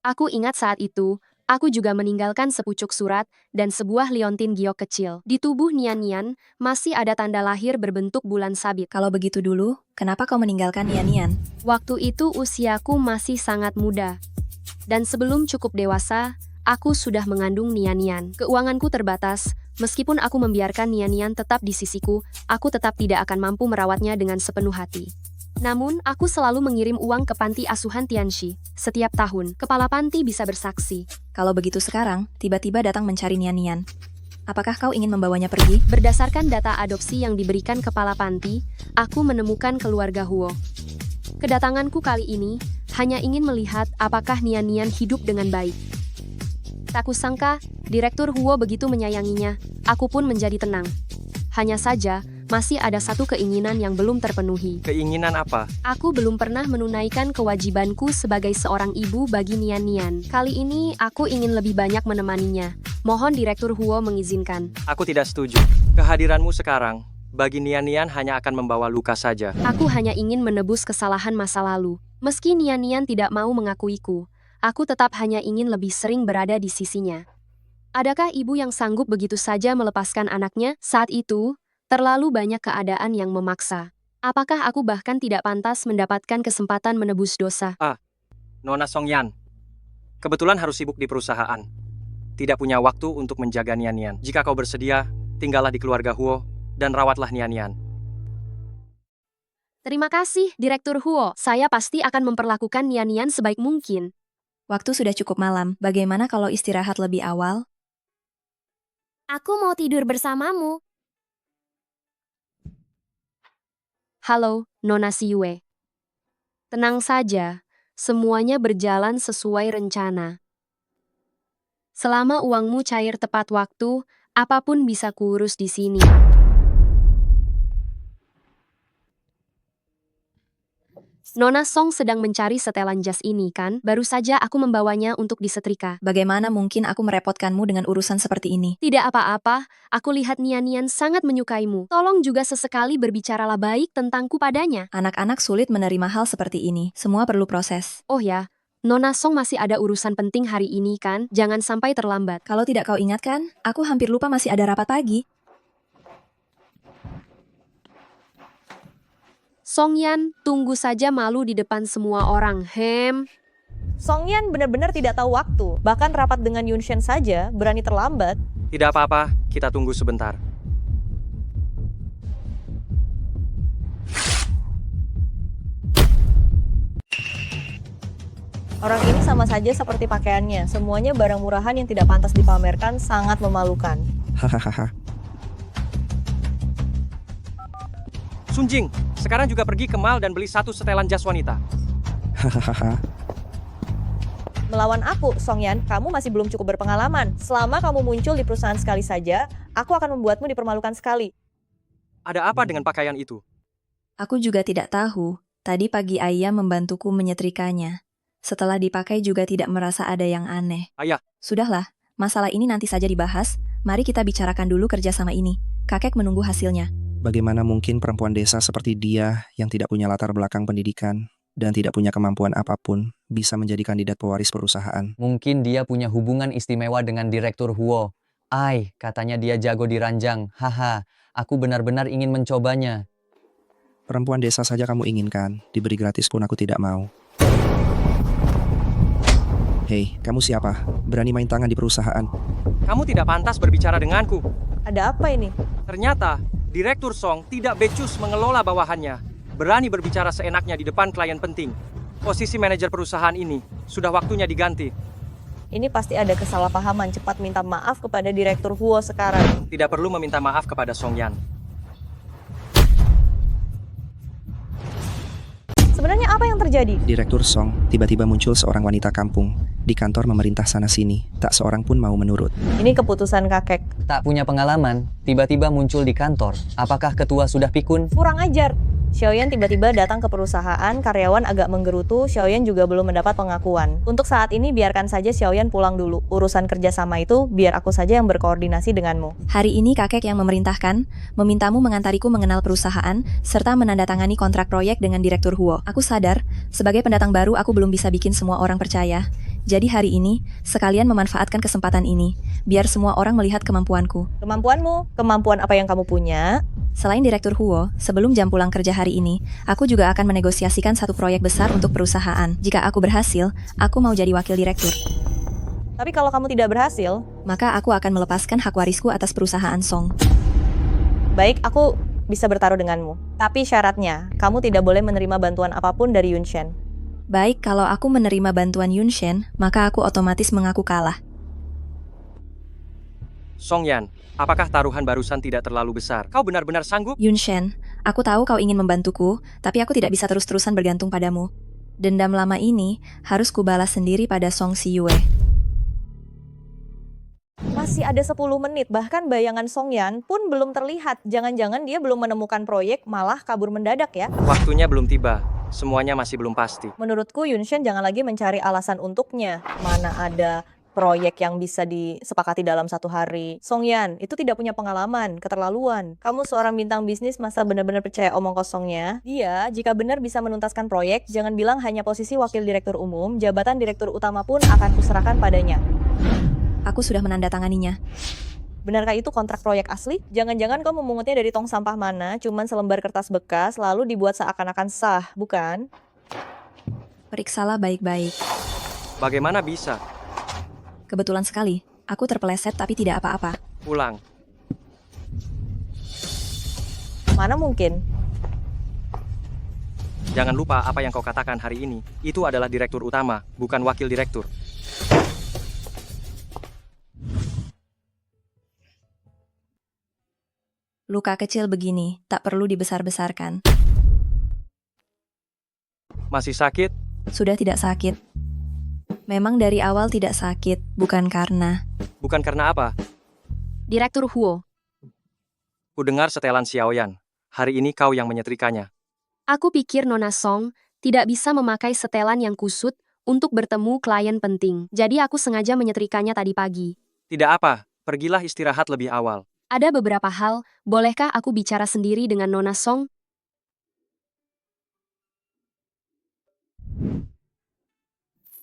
Aku ingat saat itu, aku juga meninggalkan sepucuk surat dan sebuah liontin giok kecil. Di tubuh Nian-Nian, masih ada tanda lahir berbentuk bulan sabit. Kalau begitu dulu, kenapa kau meninggalkan Nian-Nian? Waktu itu usiaku masih sangat muda. Dan sebelum cukup dewasa, aku sudah mengandung Nian-Nian. Keuanganku terbatas, meskipun aku membiarkan Nian-Nian tetap di sisiku, aku tetap tidak akan mampu merawatnya dengan sepenuh hati. Namun, aku selalu mengirim uang ke panti asuhan Tianxi. Setiap tahun, kepala panti bisa bersaksi. Kalau begitu sekarang, tiba-tiba datang mencari Nian-Nian. Apakah kau ingin membawanya pergi? Berdasarkan data adopsi yang diberikan kepala panti, aku menemukan keluarga Huo. Kedatanganku kali ini hanya ingin melihat apakah Nian-Nian hidup dengan baik. Tak kusangka, Direktur Huo begitu menyayanginya, aku pun menjadi tenang. Hanya saja, masih ada satu keinginan yang belum terpenuhi. Keinginan apa? Aku belum pernah menunaikan kewajibanku sebagai seorang ibu bagi Nian-Nian. Kali ini, aku ingin lebih banyak menemaninya. Mohon Direktur Huo mengizinkan. Aku tidak setuju. Kehadiranmu sekarang, bagi Nian-Nian hanya akan membawa luka saja. Aku hanya ingin menebus kesalahan masa lalu. Meski Nian-Nian tidak mau mengakuiku, aku tetap hanya ingin lebih sering berada di sisinya. Adakah ibu yang sanggup begitu saja melepaskan anaknya? Saat itu, terlalu banyak keadaan yang memaksa. Apakah aku bahkan tidak pantas mendapatkan kesempatan menebus dosa? Nona Songyan, kebetulan harus sibuk di perusahaan. Tidak punya waktu untuk menjaga Nian-Nian. Jika kau bersedia, tinggallah di keluarga Huo dan rawatlah Nian-Nian. Terima kasih, Direktur Huo. Saya pasti akan memperlakukan Nian-Nian sebaik mungkin. Waktu sudah cukup malam. Bagaimana kalau istirahat lebih awal? Aku mau tidur bersamamu. Halo, Nona Siwei. Tenang saja, semuanya berjalan sesuai rencana. Selama uangmu cair tepat waktu, apapun bisa kuurus di sini. Nona Song sedang mencari setelan jas ini, kan? Baru saja aku membawanya untuk disetrika. Bagaimana mungkin aku merepotkanmu dengan urusan seperti ini? Tidak apa-apa, aku lihat Nian-Nian sangat menyukaimu. Tolong juga sesekali berbicaralah baik tentangku padanya. Anak-anak sulit menerima hal seperti ini. Semua perlu proses. Oh ya, Nona Song masih ada urusan penting hari ini kan? Jangan sampai terlambat. Kalau tidak kau ingatkan, aku hampir lupa masih ada rapat pagi. Songyan, tunggu saja malu di depan semua orang, Songyan benar-benar tidak tahu waktu. Bahkan rapat dengan Yunshen saja berani terlambat. Tidak apa-apa, kita tunggu sebentar. Orang ini sama saja seperti pakaiannya. Semuanya barang murahan yang tidak pantas dipamerkan, sangat memalukan. Hahaha. Sunjing, sekarang juga pergi ke mall dan beli 1 setelan jas wanita. Hahaha. Melawan aku, Songyan, kamu masih belum cukup berpengalaman. Selama kamu muncul di perusahaan sekali saja, aku akan membuatmu dipermalukan sekali. Ada apa dengan pakaian itu? Aku juga tidak tahu. Tadi pagi Ayah membantuku menyetrikanya. Setelah dipakai juga tidak merasa ada yang aneh. Ayah. Sudahlah, masalah ini nanti saja dibahas. Mari kita bicarakan dulu kerjasama ini. Kakek menunggu hasilnya. Bagaimana mungkin perempuan desa seperti dia yang tidak punya latar belakang pendidikan dan tidak punya kemampuan apapun bisa menjadi kandidat pewaris perusahaan? Mungkin dia punya hubungan istimewa dengan Direktur Huo. Katanya dia jago di ranjang. Haha, aku benar-benar ingin mencobanya. Perempuan desa saja kamu inginkan, diberi gratis pun aku tidak mau. Hei, kamu siapa? Berani main tangan di perusahaan? Kamu tidak pantas berbicara denganku. Ada apa ini? Ternyata, Direktur Song tidak becus mengelola bawahannya. Berani berbicara seenaknya di depan klien penting. Posisi manajer perusahaan ini sudah waktunya diganti. Ini pasti ada kesalahpahaman. Cepat minta maaf kepada Direktur Huo sekarang. Tidak perlu meminta maaf kepada Song Yan. Sebenarnya apa yang terjadi? Direktur Song, tiba-tiba muncul seorang wanita kampung. Di kantor memerintah sana-sini, tak seorang pun mau menurut. Ini keputusan kakek. Tak punya pengalaman, tiba-tiba muncul di kantor. Apakah ketua sudah pikun? Kurang ajar. Xiaoyan tiba-tiba datang ke perusahaan, karyawan agak menggerutu, Xiaoyan juga belum mendapat pengakuan. Untuk saat ini biarkan saja Xiaoyan pulang dulu. Urusan kerjasama itu biar aku saja yang berkoordinasi denganmu. Hari ini kakek yang memerintahkan, memintamu mengantariku mengenal perusahaan, serta menandatangani kontrak proyek dengan Direktur Huo. Aku sadar, sebagai pendatang baru aku belum bisa bikin semua orang percaya. Jadi hari ini, sekalian memanfaatkan kesempatan ini, biar semua orang melihat kemampuanku. Kemampuanmu? Kemampuan apa yang kamu punya? Selain Direktur Huo, sebelum jam pulang kerja hari ini, aku juga akan menegosiasikan satu proyek besar untuk perusahaan. Jika aku berhasil, aku mau jadi wakil direktur. Tapi kalau kamu tidak berhasil, maka aku akan melepaskan hak warisku atas perusahaan Song. Baik, aku bisa bertaruh denganmu. Tapi syaratnya, kamu tidak boleh menerima bantuan apapun dari Yunshen. Baik, kalau aku menerima bantuan Yunshen, maka aku otomatis mengaku kalah. Song Yan, apakah taruhan barusan tidak terlalu besar? Kau benar-benar sanggup? Yunshen, aku tahu kau ingin membantuku, tapi aku tidak bisa terus-terusan bergantung padamu. Dendam lama ini harus kubalas sendiri pada Song Siyue. Masih ada 10 menit, bahkan bayangan Song Yan pun belum terlihat. Jangan-jangan dia belum menemukan proyek, malah kabur mendadak ya. Waktunya belum tiba. Semuanya masih belum pasti. Menurutku Yunshen jangan lagi mencari alasan untuknya. Mana ada proyek yang bisa disepakati dalam 1 hari. Song Yan, itu tidak punya pengalaman, keterlaluan. Kamu seorang bintang bisnis, masa benar-benar percaya omong kosongnya? Dia, jika benar bisa menuntaskan proyek, jangan bilang hanya posisi wakil direktur umum, jabatan direktur utama pun akan kuserahkan padanya. Aku sudah menandatanganinya. Benarkah itu kontrak proyek asli? Jangan-jangan kau memungutnya dari tong sampah mana, cuman selembar kertas bekas, lalu dibuat seakan-akan sah, bukan? Periksalah baik-baik. Bagaimana bisa? Kebetulan sekali, aku terpeleset tapi tidak apa-apa. Pulang. Mana mungkin? Jangan lupa apa yang kau katakan hari ini. Itu adalah direktur utama, bukan wakil direktur. Luka kecil begini, tak perlu dibesar-besarkan. Masih sakit? Sudah tidak sakit. Memang dari awal tidak sakit, bukan karena... Bukan karena apa? Direktur Huo. Ku dengar setelan Xiaoyan. Hari ini kau yang menyetrikanya. Aku pikir Nona Song tidak bisa memakai setelan yang kusut untuk bertemu klien penting. Jadi aku sengaja menyetrikanya tadi pagi. Tidak apa, pergilah istirahat lebih awal. Ada beberapa hal, bolehkah aku bicara sendiri dengan Nona Song?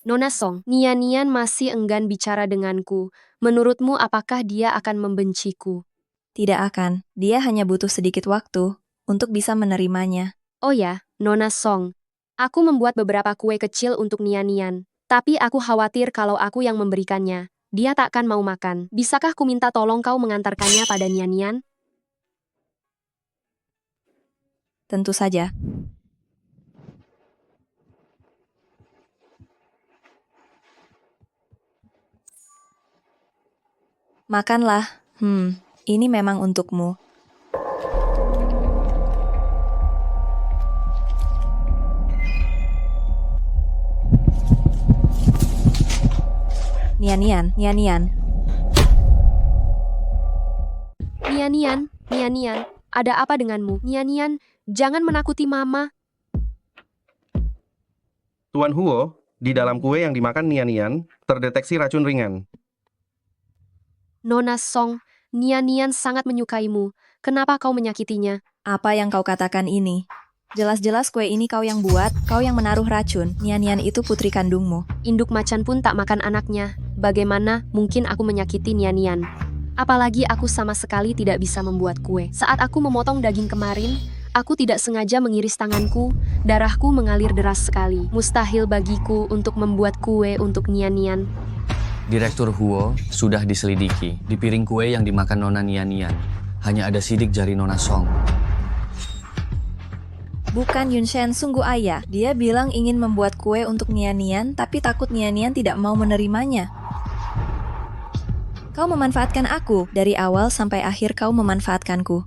Nona Song, Nian masih enggan bicara denganku. Menurutmu apakah dia akan membenciku? Tidak akan, dia hanya butuh sedikit waktu untuk bisa menerimanya. Oh ya, Nona Song. Aku membuat beberapa kue kecil untuk Nian, tapi aku khawatir kalau aku yang memberikannya. Dia takkan mau makan. Bisakah ku minta tolong kau mengantarkannya pada Nian? Tentu saja. Makanlah. Ini memang untukmu. Nian. Nian, ada apa denganmu? Nian, jangan menakuti Mama. Tuan Huo, di dalam kue yang dimakan Nian terdeteksi racun ringan. Nona Song, Nian sangat menyukaimu. Kenapa kau menyakitinya? Apa yang kau katakan ini? Jelas-jelas kue ini kau yang buat, kau yang menaruh racun. Nian itu putri kandungmu. Induk macan pun tak makan anaknya. Bagaimana mungkin aku menyakiti Nian? Apalagi aku sama sekali tidak bisa membuat kue. Saat aku memotong daging kemarin, aku tidak sengaja mengiris tanganku. Darahku mengalir deras sekali. Mustahil bagiku untuk membuat kue untuk Nian. Direktur Huo sudah diselidiki. Di piring kue yang dimakan Nona Nian, hanya ada sidik jari Nona Song. Bukan Yunshen, sungguh ayah. Dia bilang ingin membuat kue untuk Nian, tapi takut Nian tidak mau menerimanya. Kau memanfaatkan aku. Dari awal sampai akhir kau memanfaatkanku.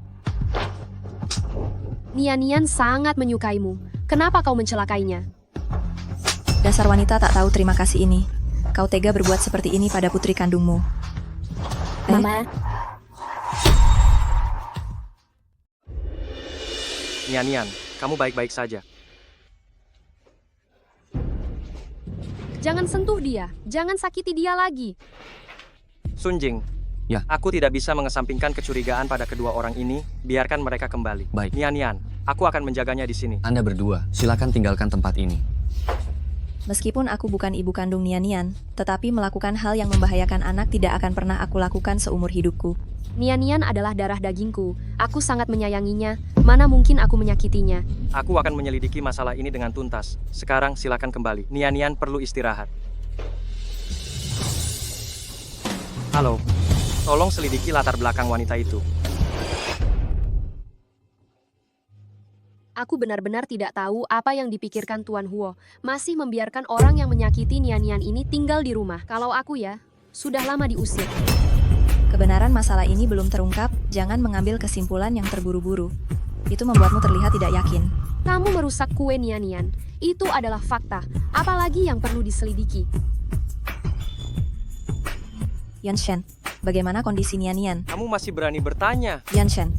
Nian sangat menyukaimu. Kenapa kau mencelakainya? Dasar wanita tak tahu terima kasih ini. Kau tega berbuat seperti ini pada putri kandungmu. Mama. Nian, kamu baik-baik saja. Jangan sentuh dia. Jangan sakiti dia lagi. Sunjing. Ya. Aku tidak bisa mengesampingkan kecurigaan pada kedua orang ini. Biarkan mereka kembali. Baik. Nian, aku akan menjaganya di sini. Anda berdua, silakan tinggalkan tempat ini. Meskipun aku bukan ibu kandung Nian, tetapi melakukan hal yang membahayakan anak tidak akan pernah aku lakukan seumur hidupku. Nian adalah darah dagingku. Aku sangat menyayanginya. Mana mungkin aku menyakitinya? Aku akan menyelidiki masalah ini dengan tuntas. Sekarang silakan kembali. Nian perlu istirahat. Halo, tolong selidiki latar belakang wanita itu. Aku benar-benar tidak tahu apa yang dipikirkan Tuan Huo. Masih membiarkan orang yang menyakiti Nian ini tinggal di rumah. Kalau aku ya, sudah lama diusir. Kebenaran masalah ini belum terungkap, jangan mengambil kesimpulan yang terburu-buru. Itu membuatmu terlihat tidak yakin. Kamu merusak kue Nian. Itu adalah fakta. Apalagi yang perlu diselidiki. Yunshen, bagaimana kondisi Nian? Kamu masih berani bertanya? Yunshen,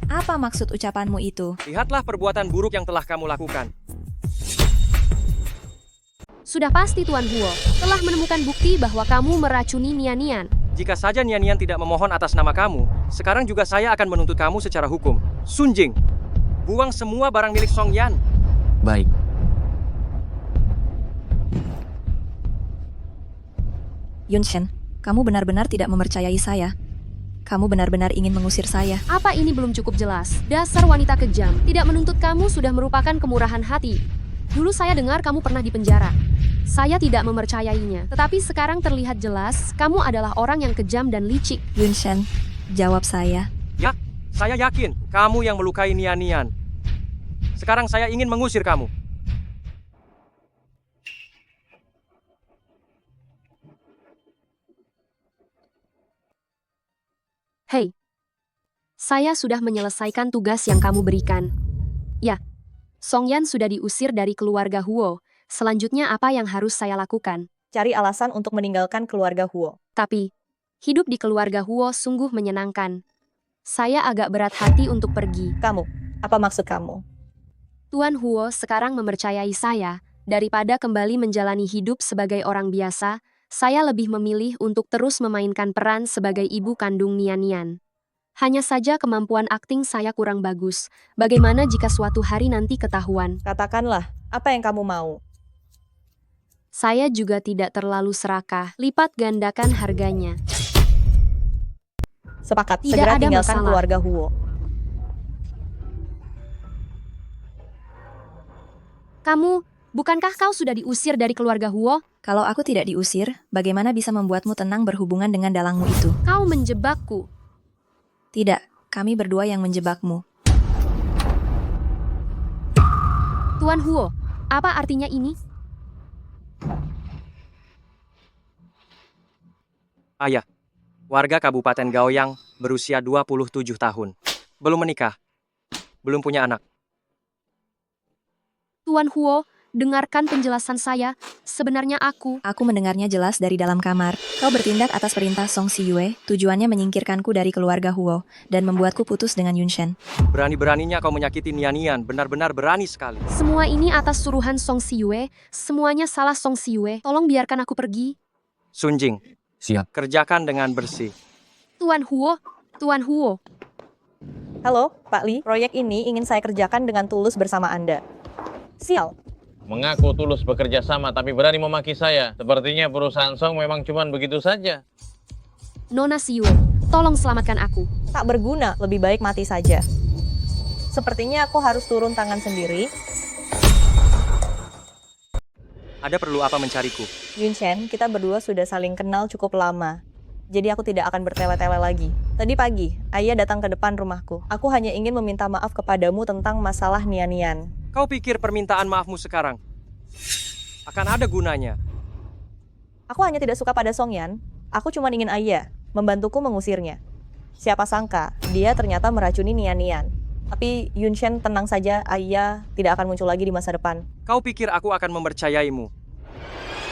apa maksud ucapanmu itu? Lihatlah perbuatan buruk yang telah kamu lakukan. Sudah pasti Tuan Huo telah menemukan bukti bahwa kamu meracuni Nian. Jika saja Nian tidak memohon atas nama kamu, sekarang juga saya akan menuntut kamu secara hukum. Sunjing, buang semua barang milik Song Yan. Baik. Yunshen, kamu benar-benar tidak mempercayai saya. Kamu benar-benar ingin mengusir saya. Apa ini belum cukup jelas? Dasar wanita kejam. Tidak menuntut kamu sudah merupakan kemurahan hati. Dulu saya dengar kamu pernah dipenjara. Saya tidak mempercayainya. Tetapi sekarang terlihat jelas, kamu adalah orang yang kejam dan licik. Yunshen, jawab saya. Ya, saya yakin kamu yang melukai Nian. Sekarang saya ingin mengusir kamu. Hei, saya sudah menyelesaikan tugas yang kamu berikan. Ya, Song Yan sudah diusir dari keluarga Huo. Selanjutnya apa yang harus saya lakukan? Cari alasan untuk meninggalkan keluarga Huo. Tapi, hidup di keluarga Huo sungguh menyenangkan. Saya agak berat hati untuk pergi. Kamu, apa maksud kamu? Tuan Huo sekarang mempercayai saya. Daripada kembali menjalani hidup sebagai orang biasa, saya lebih memilih untuk terus memainkan peran sebagai ibu kandung Nian. Hanya saja kemampuan akting saya kurang bagus. Bagaimana jika suatu hari nanti ketahuan? Katakanlah, apa yang kamu mau? Saya juga tidak terlalu serakah. Lipat gandakan harganya. Sepakat, Tidak segera ada tinggalkan masalah. keluarga Huo. Bukankah kau sudah diusir dari keluarga Huo? Kalau aku tidak diusir, bagaimana bisa membuatmu tenang berhubungan dengan dalangmu itu? Kau menjebakku. Tidak, kami berdua yang menjebakmu. Tuan Huo, apa artinya ini? Ayah, Warga Kabupaten Gaoyang, berusia 27 tahun. Belum menikah. Belum punya anak. Tuan Huo, dengarkan penjelasan saya. Sebenarnya aku mendengarnya jelas dari dalam kamar. Kau bertindak atas perintah Song Siyue, tujuannya menyingkirkanku dari keluarga Huo, dan membuatku putus dengan Yunshen. Berani-beraninya kau menyakiti Nian, benar-benar berani sekali. Semua ini atas suruhan Song Siyue. Semuanya salah Song Siyue. Tolong biarkan aku pergi. Sun Jing, Siap. kerjakan dengan bersih. Tuan Huo, Tuan Huo. Halo, Pak Li. Proyek ini ingin saya kerjakan dengan tulus bersama Anda. Sial. Mengaku tulus bekerja sama tapi berani memaki saya. Sepertinya perusahaan Song memang cuman begitu saja. Nona Siyue, tolong selamatkan aku. Tak berguna, lebih baik mati saja. Sepertinya aku harus turun tangan sendiri. Ada perlu apa mencariku? Yunshen, kita berdua sudah saling kenal cukup lama. Jadi aku tidak akan bertele-tele lagi. Tadi pagi, ayah datang ke depan rumahku. Aku hanya ingin meminta maaf kepadamu tentang masalah Nian. Kau pikir permintaan maafmu sekarang akan ada gunanya? Aku hanya tidak suka pada Songyan. Aku cuma ingin ayah membantuku mengusirnya. Siapa sangka, dia ternyata meracuni Nian. Tapi Yunshen, tenang saja, ayah tidak akan muncul lagi di masa depan. Kau pikir aku akan mempercayaimu?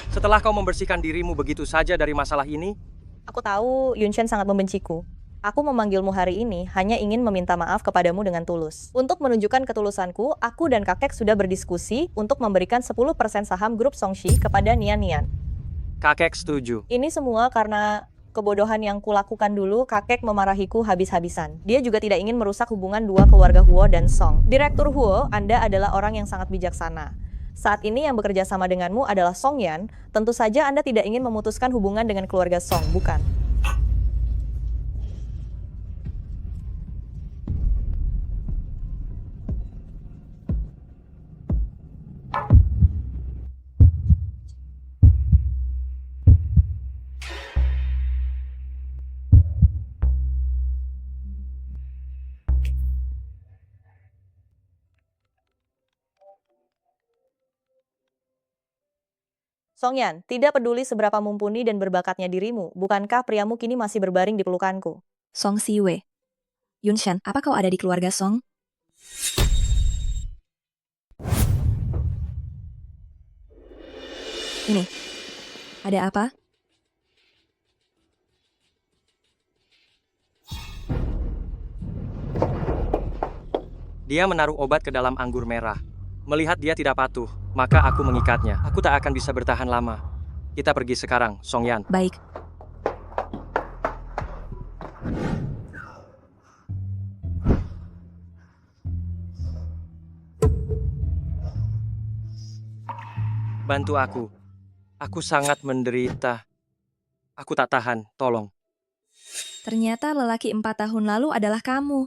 Setelah kau membersihkan dirimu begitu saja dari masalah ini? Aku tahu Yunshen sangat membenciku. Aku memanggilmu hari ini hanya ingin meminta maaf kepadamu dengan tulus. Untuk menunjukkan ketulusanku, aku dan kakek sudah berdiskusi untuk memberikan 10% saham grup Songshi kepada Nian. Kakek setuju. Ini semua karena kebodohan yang kulakukan dulu, kakek memarahiku habis-habisan. Dia juga tidak ingin merusak hubungan dua keluarga Huo dan Song. Direktur Huo, Anda adalah orang yang sangat bijaksana. Saat ini yang bekerja sama denganmu adalah Songyan. Tentu saja Anda tidak ingin memutuskan hubungan dengan keluarga Song, bukan? Songyan, tidak peduli seberapa mumpuni dan berbakatnya dirimu, bukankah priamu kini masih berbaring di pelukanku? Song Siyue. Yunshen, apa kau ada di keluarga Song? Ini. Ada apa? Dia menaruh obat ke dalam anggur merah. Melihat dia tidak patuh, maka aku mengikatnya. Aku tak akan bisa bertahan lama. Kita pergi sekarang, Songyan. Baik. Bantu aku. Aku sangat menderita. Aku tak tahan, tolong. Ternyata lelaki 4 tahun lalu adalah kamu.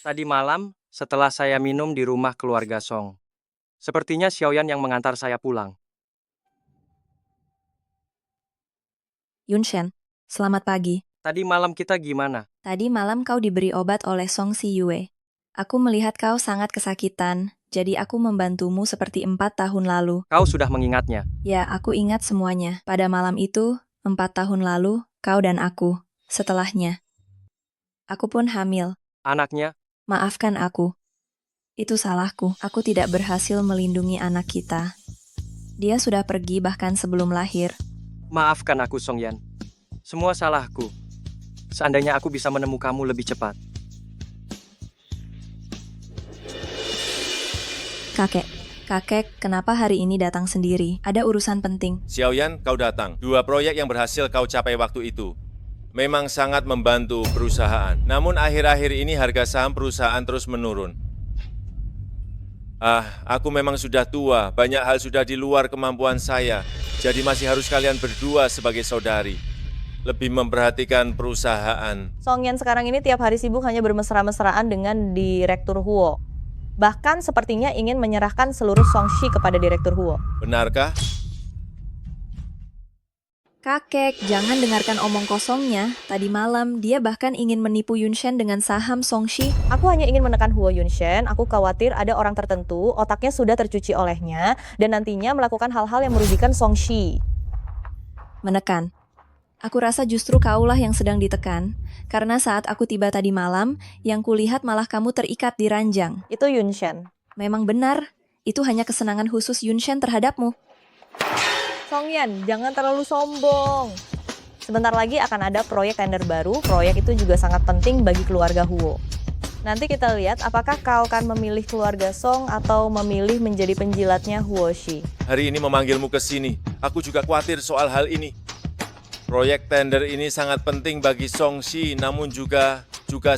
Tadi malam, setelah saya minum di rumah keluarga Song. Sepertinya Xiaoyan yang mengantar saya pulang. Yunshen, selamat pagi. Tadi malam kita gimana? Tadi malam kau diberi obat oleh Song Siyue. Aku melihat kau sangat kesakitan, jadi aku membantumu seperti 4 tahun lalu. Kau sudah mengingatnya. Ya, aku ingat semuanya. Pada malam itu, 4 tahun lalu, kau dan aku. Setelahnya, aku pun hamil. Anaknya? Maafkan aku. Itu salahku. Aku tidak berhasil melindungi anak kita. Dia sudah pergi bahkan sebelum lahir. Maafkan aku, Songyan. Semua salahku. Seandainya aku bisa menemukanmu lebih cepat. Kakek, kenapa hari ini datang sendiri? Ada urusan penting. Xiaoyan, kau datang. 2 proyek yang berhasil kau capai waktu itu memang sangat membantu perusahaan. Namun akhir-akhir ini harga saham perusahaan terus menurun. Aku memang sudah tua, banyak hal sudah di luar kemampuan saya. Jadi masih harus kalian berdua sebagai saudari lebih memperhatikan perusahaan. Songyan sekarang ini tiap hari sibuk hanya bermesra-mesraan dengan Direktur Huo. Bahkan sepertinya ingin menyerahkan seluruh Songshi kepada Direktur Huo. Benarkah? Kakek, jangan dengarkan omong kosongnya. Tadi malam, dia bahkan ingin menipu Yunshen dengan saham Songshi. Aku hanya ingin menekan Huo Yunshen. Aku khawatir ada orang tertentu, otaknya sudah tercuci olehnya, dan nantinya melakukan hal-hal yang merugikan Songshi. Menekan. Aku rasa justru kaulah yang sedang ditekan. Karena saat aku tiba tadi malam, yang kulihat malah kamu terikat di ranjang. Itu Yunshen. Memang benar. Itu hanya kesenangan khusus Yunshen terhadapmu. Songyan, jangan terlalu sombong. Sebentar lagi akan ada proyek tender baru. Proyek itu juga sangat penting bagi keluarga Huo. Nanti kita lihat apakah kau akan memilih keluarga Song atau memilih menjadi penjilatnya Huoshi. Hari ini memanggilmu ke sini. Aku juga khawatir soal hal ini. Proyek tender ini sangat penting bagi Songshi, namun juga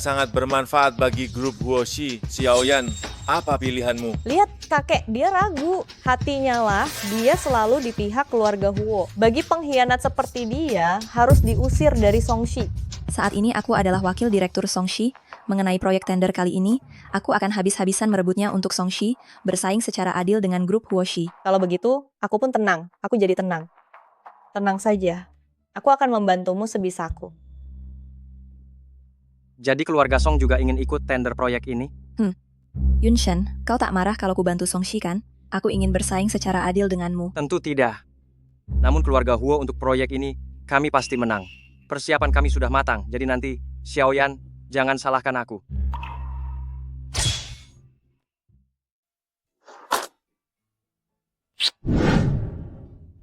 sangat bermanfaat bagi grup Huoshi. Xiaoyan, apa pilihanmu? Lihat kakek, dia ragu. Hatinya lah, dia selalu di pihak keluarga Huo. Bagi pengkhianat seperti dia, harus diusir dari Songshi. Saat ini aku adalah wakil direktur Songshi. Mengenai proyek tender kali ini, aku akan habis-habisan merebutnya untuk Songshi, bersaing secara adil dengan grup Huoshi. Kalau begitu, aku pun tenang. Aku jadi tenang. Tenang saja. Aku akan membantumu sebisaku. Jadi keluarga Song juga ingin ikut tender proyek ini? Yunshen, kau tak marah kalau ku bantu Songshi kan? Aku ingin bersaing secara adil denganmu. Tentu tidak. Namun keluarga Huo untuk proyek ini, kami pasti menang. Persiapan kami sudah matang, jadi nanti, Xiaoyan, jangan salahkan aku.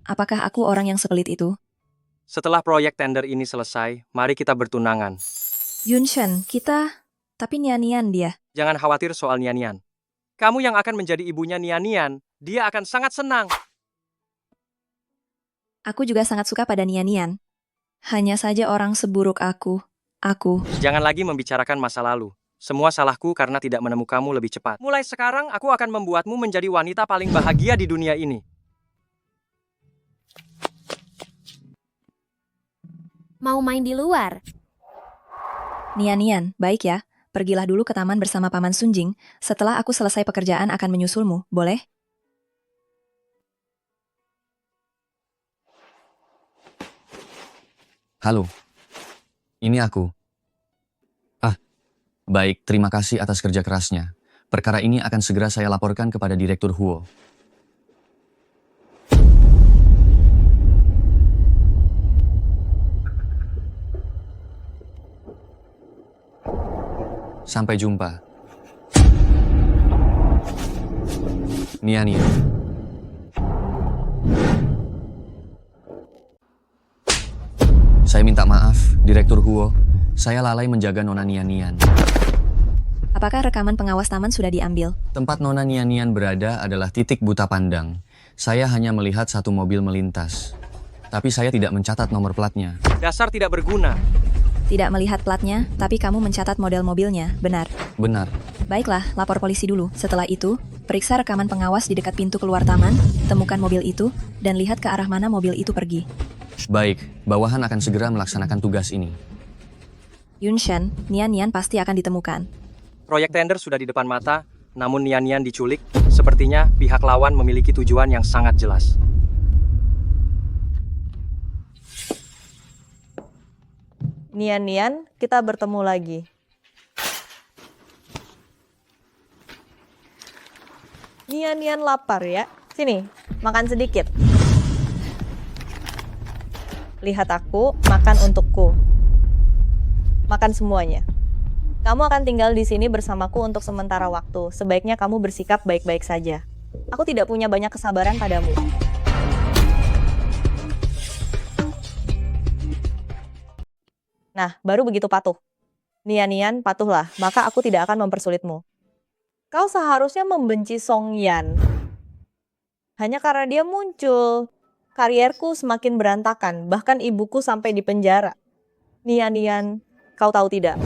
Apakah aku orang yang sepelit itu? Setelah proyek tender ini selesai, mari kita bertunangan. Yunshen, kita... Tapi Nian-Nian dia. Jangan khawatir soal Nian-Nian. Kamu yang akan menjadi ibunya Nian-Nian, dia akan sangat senang. Aku juga sangat suka pada Nian-Nian. Hanya saja orang seburuk aku. Jangan lagi membicarakan masa lalu. Semua salahku karena tidak menemukanmu lebih cepat. Mulai sekarang, aku akan membuatmu menjadi wanita paling bahagia di dunia ini. Mau main di luar? Nian-Nian, baik ya. Pergilah dulu ke taman bersama Paman Sunjing. Setelah aku selesai pekerjaan akan menyusulmu, boleh? Halo. Ini aku. Baik, terima kasih atas kerja kerasnya. Perkara ini akan segera saya laporkan kepada Direktur Huo. Sampai jumpa. Nian-Nian. Saya minta maaf, Direktur Huo. Saya lalai menjaga Nona Nian-Nian. Apakah rekaman pengawas taman sudah diambil? Tempat Nona Nian-Nian berada adalah titik buta pandang. Saya hanya melihat satu mobil melintas. Tapi saya tidak mencatat nomor platnya. Dasar tidak berguna. Tidak melihat platnya, tapi kamu mencatat model mobilnya, benar? Benar. Baiklah, lapor polisi dulu. Setelah itu, periksa rekaman pengawas di dekat pintu keluar taman, temukan mobil itu, dan lihat ke arah mana mobil itu pergi. Baik, bawahan akan segera melaksanakan tugas ini. Yunshen, Nian-Nian pasti akan ditemukan. Proyek tender sudah di depan mata, namun Nian-Nian diculik. Sepertinya pihak lawan memiliki tujuan yang sangat jelas. Nian-Nian, kita bertemu lagi. Nian-Nian lapar ya? Sini, makan sedikit. Lihat aku, makan untukku. Makan semuanya. Kamu akan tinggal di sini bersamaku untuk sementara waktu. Sebaiknya kamu bersikap baik-baik saja. Aku tidak punya banyak kesabaran padamu. Nah, baru begitu patuh. Nian-Nian, patuhlah, maka aku tidak akan mempersulitmu. Kau seharusnya membenci Song Yan. Hanya karena dia muncul. Karierku semakin berantakan, bahkan ibuku sampai di penjara. Nian-Nian, kau tahu tidak?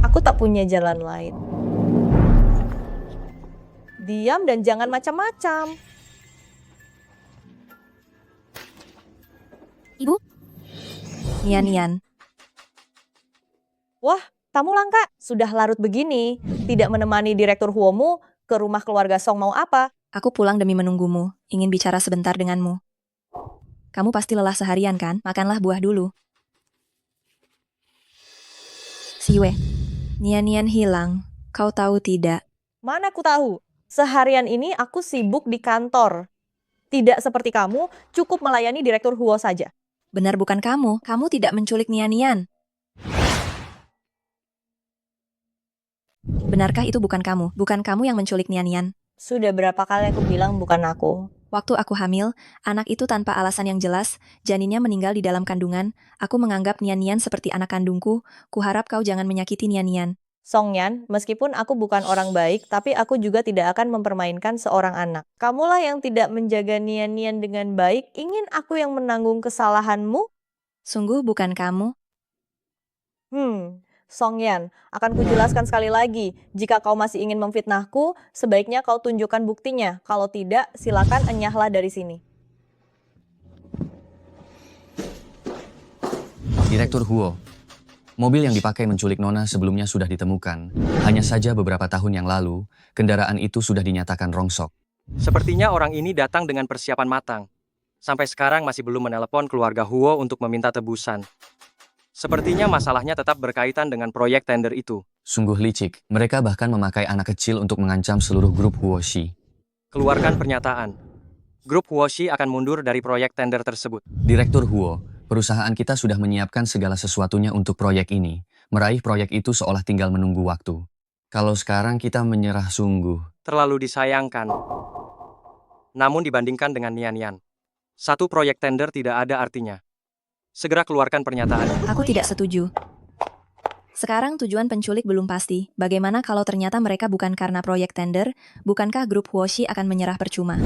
Aku tak punya jalan lain. Diam dan jangan macam-macam. Ibu? Nian-Nian. Wah, tamu langka. Sudah larut begini. Tidak menemani Direktur Huomu ke rumah keluarga Song mau apa? Aku pulang demi menunggumu. Ingin bicara sebentar denganmu. Kamu pasti lelah seharian kan? Makanlah buah dulu. Siwe, Nian-Nian hilang. Kau tahu tidak? Mana aku tahu? Seharian ini aku sibuk di kantor. Tidak seperti kamu, cukup melayani Direktur Huo saja. Benar bukan kamu. Kamu tidak menculik Nian-Nian. Benarkah itu bukan kamu? Bukan kamu yang menculik Nian-Nian? Sudah berapa kali aku bilang bukan aku. Waktu aku hamil, anak itu tanpa alasan yang jelas, janinnya meninggal di dalam kandungan. Aku menganggap Nian-Nian seperti anak kandungku. Kuharap kau jangan menyakiti Nian-Nian. Songyan, meskipun aku bukan orang baik, tapi aku juga tidak akan mempermainkan seorang anak. Kamulah yang tidak menjaga Nian-Nian dengan baik, ingin aku yang menanggung kesalahanmu? Sungguh bukan kamu? Songyan, akan kujelaskan sekali lagi. Jika kau masih ingin memfitnahku, sebaiknya kau tunjukkan buktinya. Kalau tidak, silakan enyahlah dari sini. Direktur Huo, mobil yang dipakai menculik Nona sebelumnya sudah ditemukan. Hanya saja beberapa tahun yang lalu, kendaraan itu sudah dinyatakan rongsok. Sepertinya orang ini datang dengan persiapan matang. Sampai sekarang masih belum menelepon keluarga Huo untuk meminta tebusan. Sepertinya masalahnya tetap berkaitan dengan proyek tender itu. Sungguh licik, mereka bahkan memakai anak kecil untuk mengancam seluruh grup Huoshi. Keluarkan pernyataan. Grup Huoshi akan mundur dari proyek tender tersebut. Direktur Huo, perusahaan kita sudah menyiapkan segala sesuatunya untuk proyek ini. Meraih proyek itu seolah tinggal menunggu waktu. Kalau sekarang kita menyerah sungguh. Terlalu disayangkan. Namun dibandingkan dengan Nian-Nian, satu proyek tender tidak ada artinya. Segera keluarkan pernyataan. Aku tidak setuju. Sekarang tujuan penculik belum pasti. Bagaimana kalau ternyata mereka bukan karena proyek tender? Bukankah grup Huoshi akan menyerah percuma?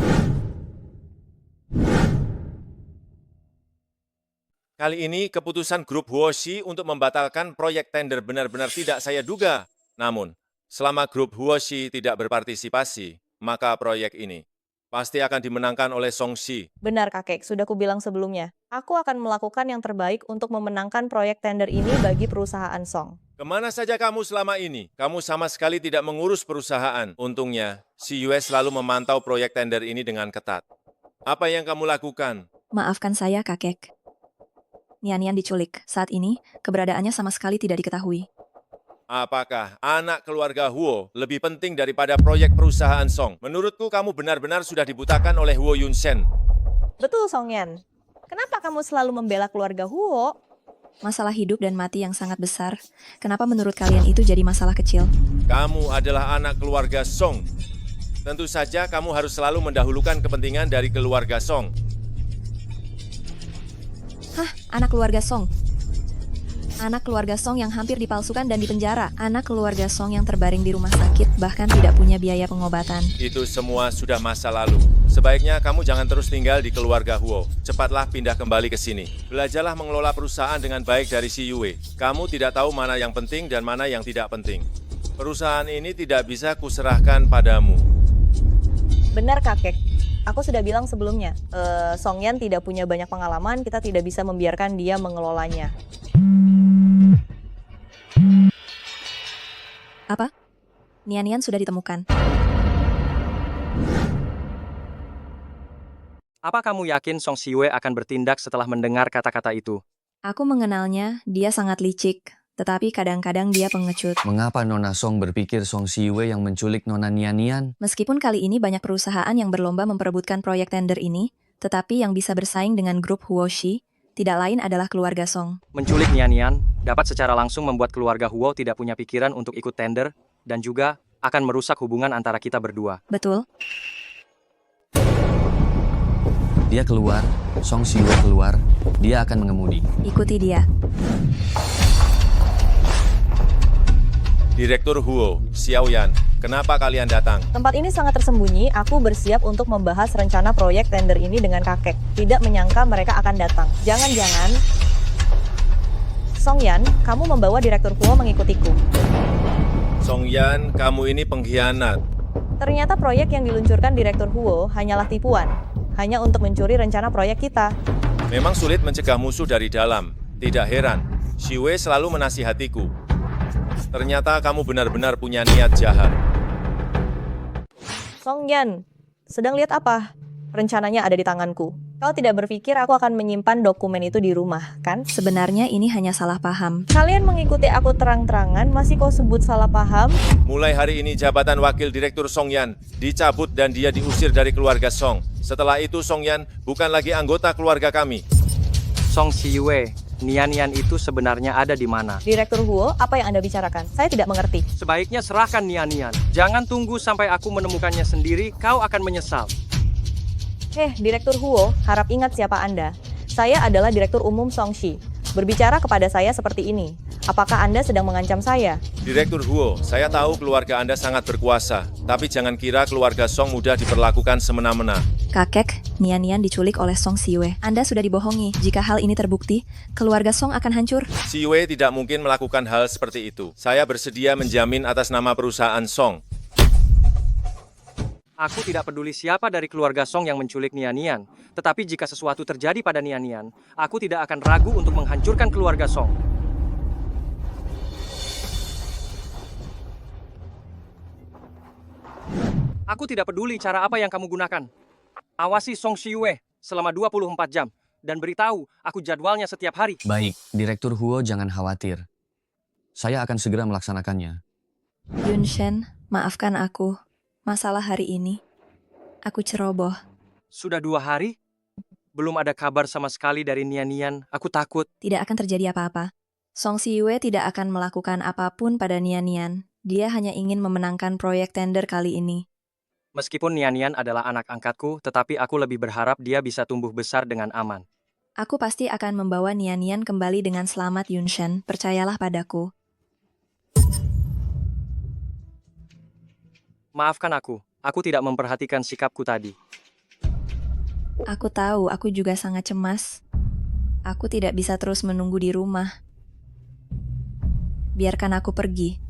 Kali ini keputusan grup Huoshi untuk membatalkan proyek tender benar-benar tidak saya duga. Namun, selama grup Huoshi tidak berpartisipasi, maka proyek ini pasti akan dimenangkan oleh Songxi. Benar kakek, sudah kubilang sebelumnya. Aku akan melakukan yang terbaik untuk memenangkan proyek tender ini bagi perusahaan Song. Kemana saja kamu selama ini? Kamu sama sekali tidak mengurus perusahaan. Untungnya, si Yue selalu memantau proyek tender ini dengan ketat. Apa yang kamu lakukan? Maafkan saya, kakek. Nian-Nian diculik. Saat ini, keberadaannya sama sekali tidak diketahui. Apakah anak keluarga Huo lebih penting daripada proyek perusahaan Song? Menurutku kamu benar-benar sudah dibutakan oleh Huo Yunsen. Betul, Songyan. Kenapa kamu selalu membela keluarga Huo? Masalah hidup dan mati yang sangat besar. Kenapa menurut kalian itu jadi masalah kecil? Kamu adalah anak keluarga Song. Tentu saja kamu harus selalu mendahulukan kepentingan dari keluarga Song. Hah, anak keluarga Song? Anak keluarga Song yang hampir dipalsukan dan dipenjara. Anak keluarga Song yang terbaring di rumah sakit, bahkan tidak punya biaya pengobatan. Itu semua sudah masa lalu. Sebaiknya kamu jangan terus tinggal di keluarga Huo. Cepatlah pindah kembali ke sini. Belajarlah mengelola perusahaan dengan baik dari si Yue. Kamu tidak tahu mana yang penting dan mana yang tidak penting. Perusahaan ini tidak bisa kuserahkan padamu. Benar, kakek. Aku sudah bilang sebelumnya, Songyan tidak punya banyak pengalaman, kita tidak bisa membiarkan dia mengelolanya. Apa? Nian-Nian sudah ditemukan. Apa kamu yakin Song Siwe akan bertindak setelah mendengar kata-kata itu? Aku mengenalnya, dia sangat licik. Tetapi kadang-kadang dia pengecut. Mengapa Nona Song berpikir Song Siwe yang menculik Nona Nian-Nian? Meskipun kali ini banyak perusahaan yang berlomba memperebutkan proyek tender ini, tetapi yang bisa bersaing dengan grup Huoshi, tidak lain adalah keluarga Song. Menculik Nian-Nian dapat secara langsung membuat keluarga Huo tidak punya pikiran untuk ikut tender, dan juga akan merusak hubungan antara kita berdua. Betul. Dia keluar, Song Siwe keluar, dia akan mengemudi. Ikuti dia. Direktur Huo, Xiaoyan, kenapa kalian datang? Tempat ini sangat tersembunyi, aku bersiap untuk membahas rencana proyek tender ini dengan kakek. Tidak menyangka mereka akan datang. Jangan-jangan... Songyan, kamu membawa Direktur Huo mengikutiku. Songyan, kamu ini pengkhianat. Ternyata proyek yang diluncurkan Direktur Huo hanyalah tipuan. Hanya untuk mencuri rencana proyek kita. Memang sulit mencegah musuh dari dalam. Tidak heran, Xiwei selalu menasihatiku. Ternyata kamu benar-benar punya niat jahat. Songyan, sedang lihat apa? Rencananya ada di tanganku. Kau tidak berpikir aku akan menyimpan dokumen itu di rumah, kan? Sebenarnya ini hanya salah paham. Kalian mengikuti aku terang-terangan, masih kau sebut salah paham? Mulai hari ini jabatan Wakil Direktur Song Yan dicabut dan dia diusir dari keluarga Song. Setelah itu Song Yan bukan lagi anggota keluarga kami. Song Siyue, Nian itu sebenarnya ada di mana? Direktur Huo, apa yang Anda bicarakan? Saya tidak mengerti. Sebaiknya serahkan Nian. Jangan tunggu sampai aku menemukannya sendiri, kau akan menyesal. Direktur Huo, harap ingat siapa Anda. Saya adalah Direktur Umum Songshi. Berbicara kepada saya seperti ini. Apakah Anda sedang mengancam saya? Direktur Huo, saya tahu keluarga Anda sangat berkuasa, tapi jangan kira keluarga Song mudah diperlakukan semena-mena. Kakek, Nian diculik oleh Song Siyue. Anda sudah dibohongi. Jika hal ini terbukti, keluarga Song akan hancur. Siyue tidak mungkin melakukan hal seperti itu. Saya bersedia menjamin atas nama perusahaan Song. Aku tidak peduli siapa dari keluarga Song yang menculik Nian. Tetapi jika sesuatu terjadi pada Nian, aku tidak akan ragu untuk menghancurkan keluarga Song. Aku tidak peduli cara apa yang kamu gunakan. Awasi Song Siyue selama 24 jam dan beritahu aku jadwalnya setiap hari. Baik, Direktur Huo jangan khawatir. Saya akan segera melaksanakannya. Yunshen, maafkan aku. Masalah hari ini, aku ceroboh. Sudah 2 hari? Belum ada kabar sama sekali dari Nian. Aku takut. Tidak akan terjadi apa-apa. Song Siyue tidak akan melakukan apapun pada Nian. Dia hanya ingin memenangkan proyek tender kali ini. Meskipun Nian adalah anak angkatku, tetapi aku lebih berharap dia bisa tumbuh besar dengan aman. Aku pasti akan membawa Nian kembali dengan selamat, Yunshen. Percayalah padaku. Maafkan aku tidak memperhatikan sikapku tadi. Aku tahu, aku juga sangat cemas. Aku tidak bisa terus menunggu di rumah. Biarkan aku pergi.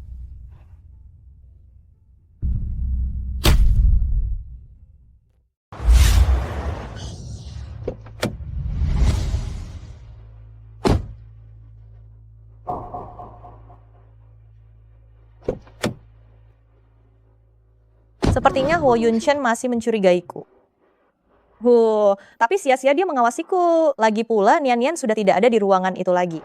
Sepertinya Huo Yunshen masih mencurigaiku. Tapi sia-sia dia mengawasiku. Lagi pula Nian sudah tidak ada di ruangan itu lagi.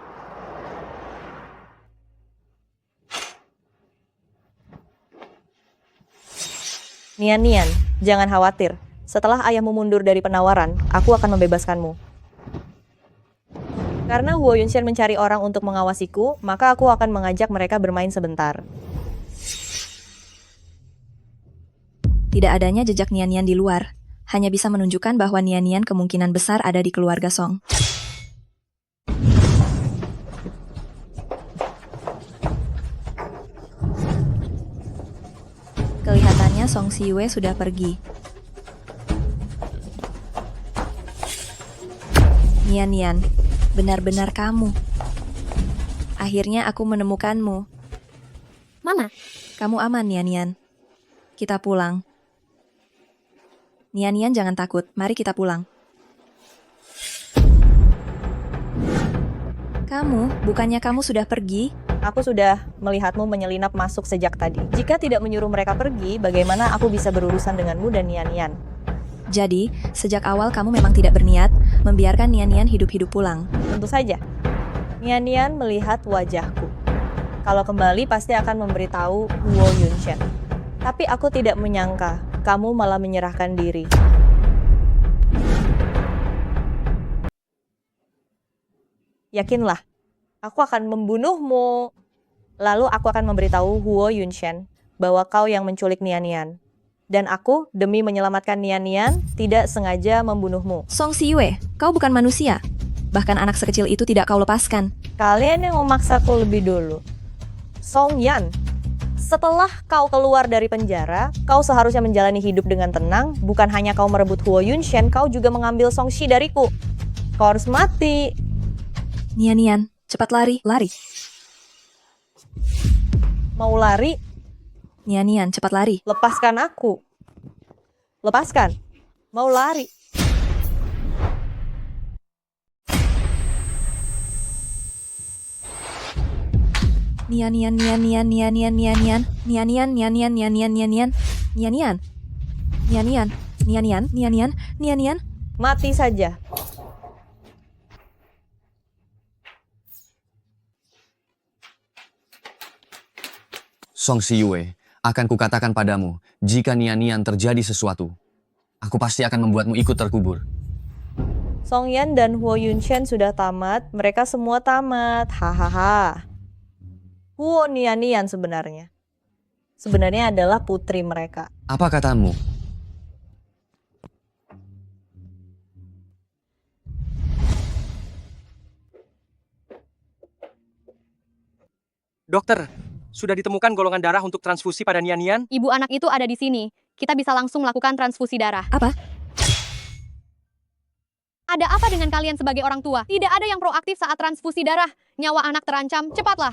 Nian, jangan khawatir. Setelah ayahmu mundur dari penawaran, aku akan membebaskanmu. Karena Huo Yunshen mencari orang untuk mengawasiku, maka aku akan mengajak mereka bermain sebentar. Tidak adanya jejak Nian di luar, hanya bisa menunjukkan bahwa Nian kemungkinan besar ada di keluarga Song. Kelihatannya Song Siyue sudah pergi. Nian, benar-benar kamu. Akhirnya aku menemukanmu. Mama, Kamu aman, Nian. Kita pulang. Nian, jangan takut. Mari kita pulang. Bukannya kamu sudah pergi? Aku sudah melihatmu menyelinap masuk sejak tadi. Jika tidak menyuruh mereka pergi, bagaimana aku bisa berurusan denganmu dan Nian? Jadi, sejak awal kamu memang tidak berniat membiarkan Nian hidup-hidup pulang. Tentu saja. Nian melihat wajahku. Kalau kembali pasti akan memberitahu Huo Yunshen. Tapi aku tidak menyangka kamu malah menyerahkan diri. Yakinlah, aku akan membunuhmu. Lalu aku akan memberitahu Huo Yunshen bahwa kau yang menculik Nian. Dan aku, demi menyelamatkan Nian, tidak sengaja membunuhmu. Song Siyue, kau bukan manusia. Bahkan anak sekecil itu tidak kau lepaskan. Kalian yang memaksaku lebih dulu. Song Yan, setelah kau keluar dari penjara, kau seharusnya menjalani hidup dengan tenang. Bukan hanya kau merebut Huo Yunshen, kau juga mengambil Songshi dariku. Kau harus mati. Nian, cepat lari. Mau lari? Nian, cepat lari. Lepaskan aku. Lepaskan. Mau lari. Nian. Mati saja. Song Siyue, akan kukatakan padamu, jika Nian terjadi sesuatu, aku pasti akan membuatmu ikut terkubur. Song Yan dan Huo Yunshen sudah tamat, mereka semua tamat. Hahaha. Huo Nian sebenarnya. Sebenarnya adalah putri mereka. Apa katamu? Dokter, sudah ditemukan golongan darah untuk transfusi pada Nian. Ibu anak itu ada di sini. Kita bisa langsung melakukan transfusi darah. Apa? Ada apa dengan kalian sebagai orang tua? Tidak ada yang proaktif saat transfusi darah. Nyawa anak terancam, cepatlah.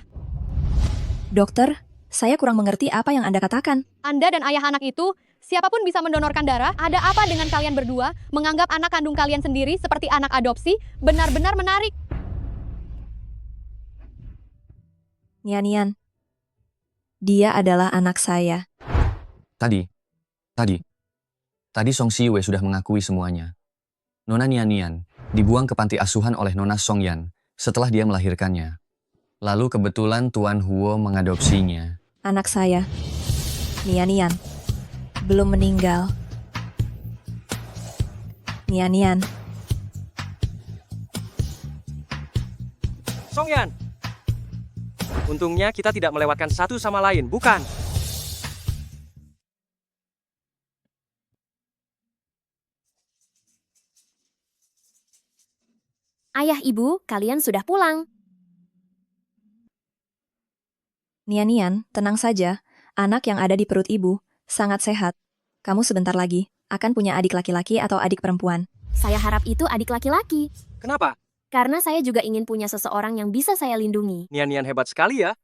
Dokter, saya kurang mengerti apa yang Anda katakan. Anda dan ayah anak itu, siapapun bisa mendonorkan darah. Ada apa dengan kalian berdua menganggap anak kandung kalian sendiri seperti anak adopsi? Benar-benar menarik. Nian, dia adalah anak saya. Tadi Song Siyue sudah mengakui semuanya. Nona Nian dibuang ke panti asuhan oleh Nona Song Yan setelah dia melahirkannya. Lalu kebetulan Tuan Huo mengadopsinya. Anak saya, Nian, belum meninggal. Nian. Song Yan. Untungnya kita tidak melewatkan satu sama lain, bukan? Ayah ibu, kalian sudah pulang. Nian, tenang saja. Anak yang ada di perut ibu sangat sehat. Kamu sebentar lagi akan punya adik laki-laki atau adik perempuan. Saya harap itu adik laki-laki. Kenapa? Karena saya juga ingin punya seseorang yang bisa saya lindungi. Nian hebat sekali ya.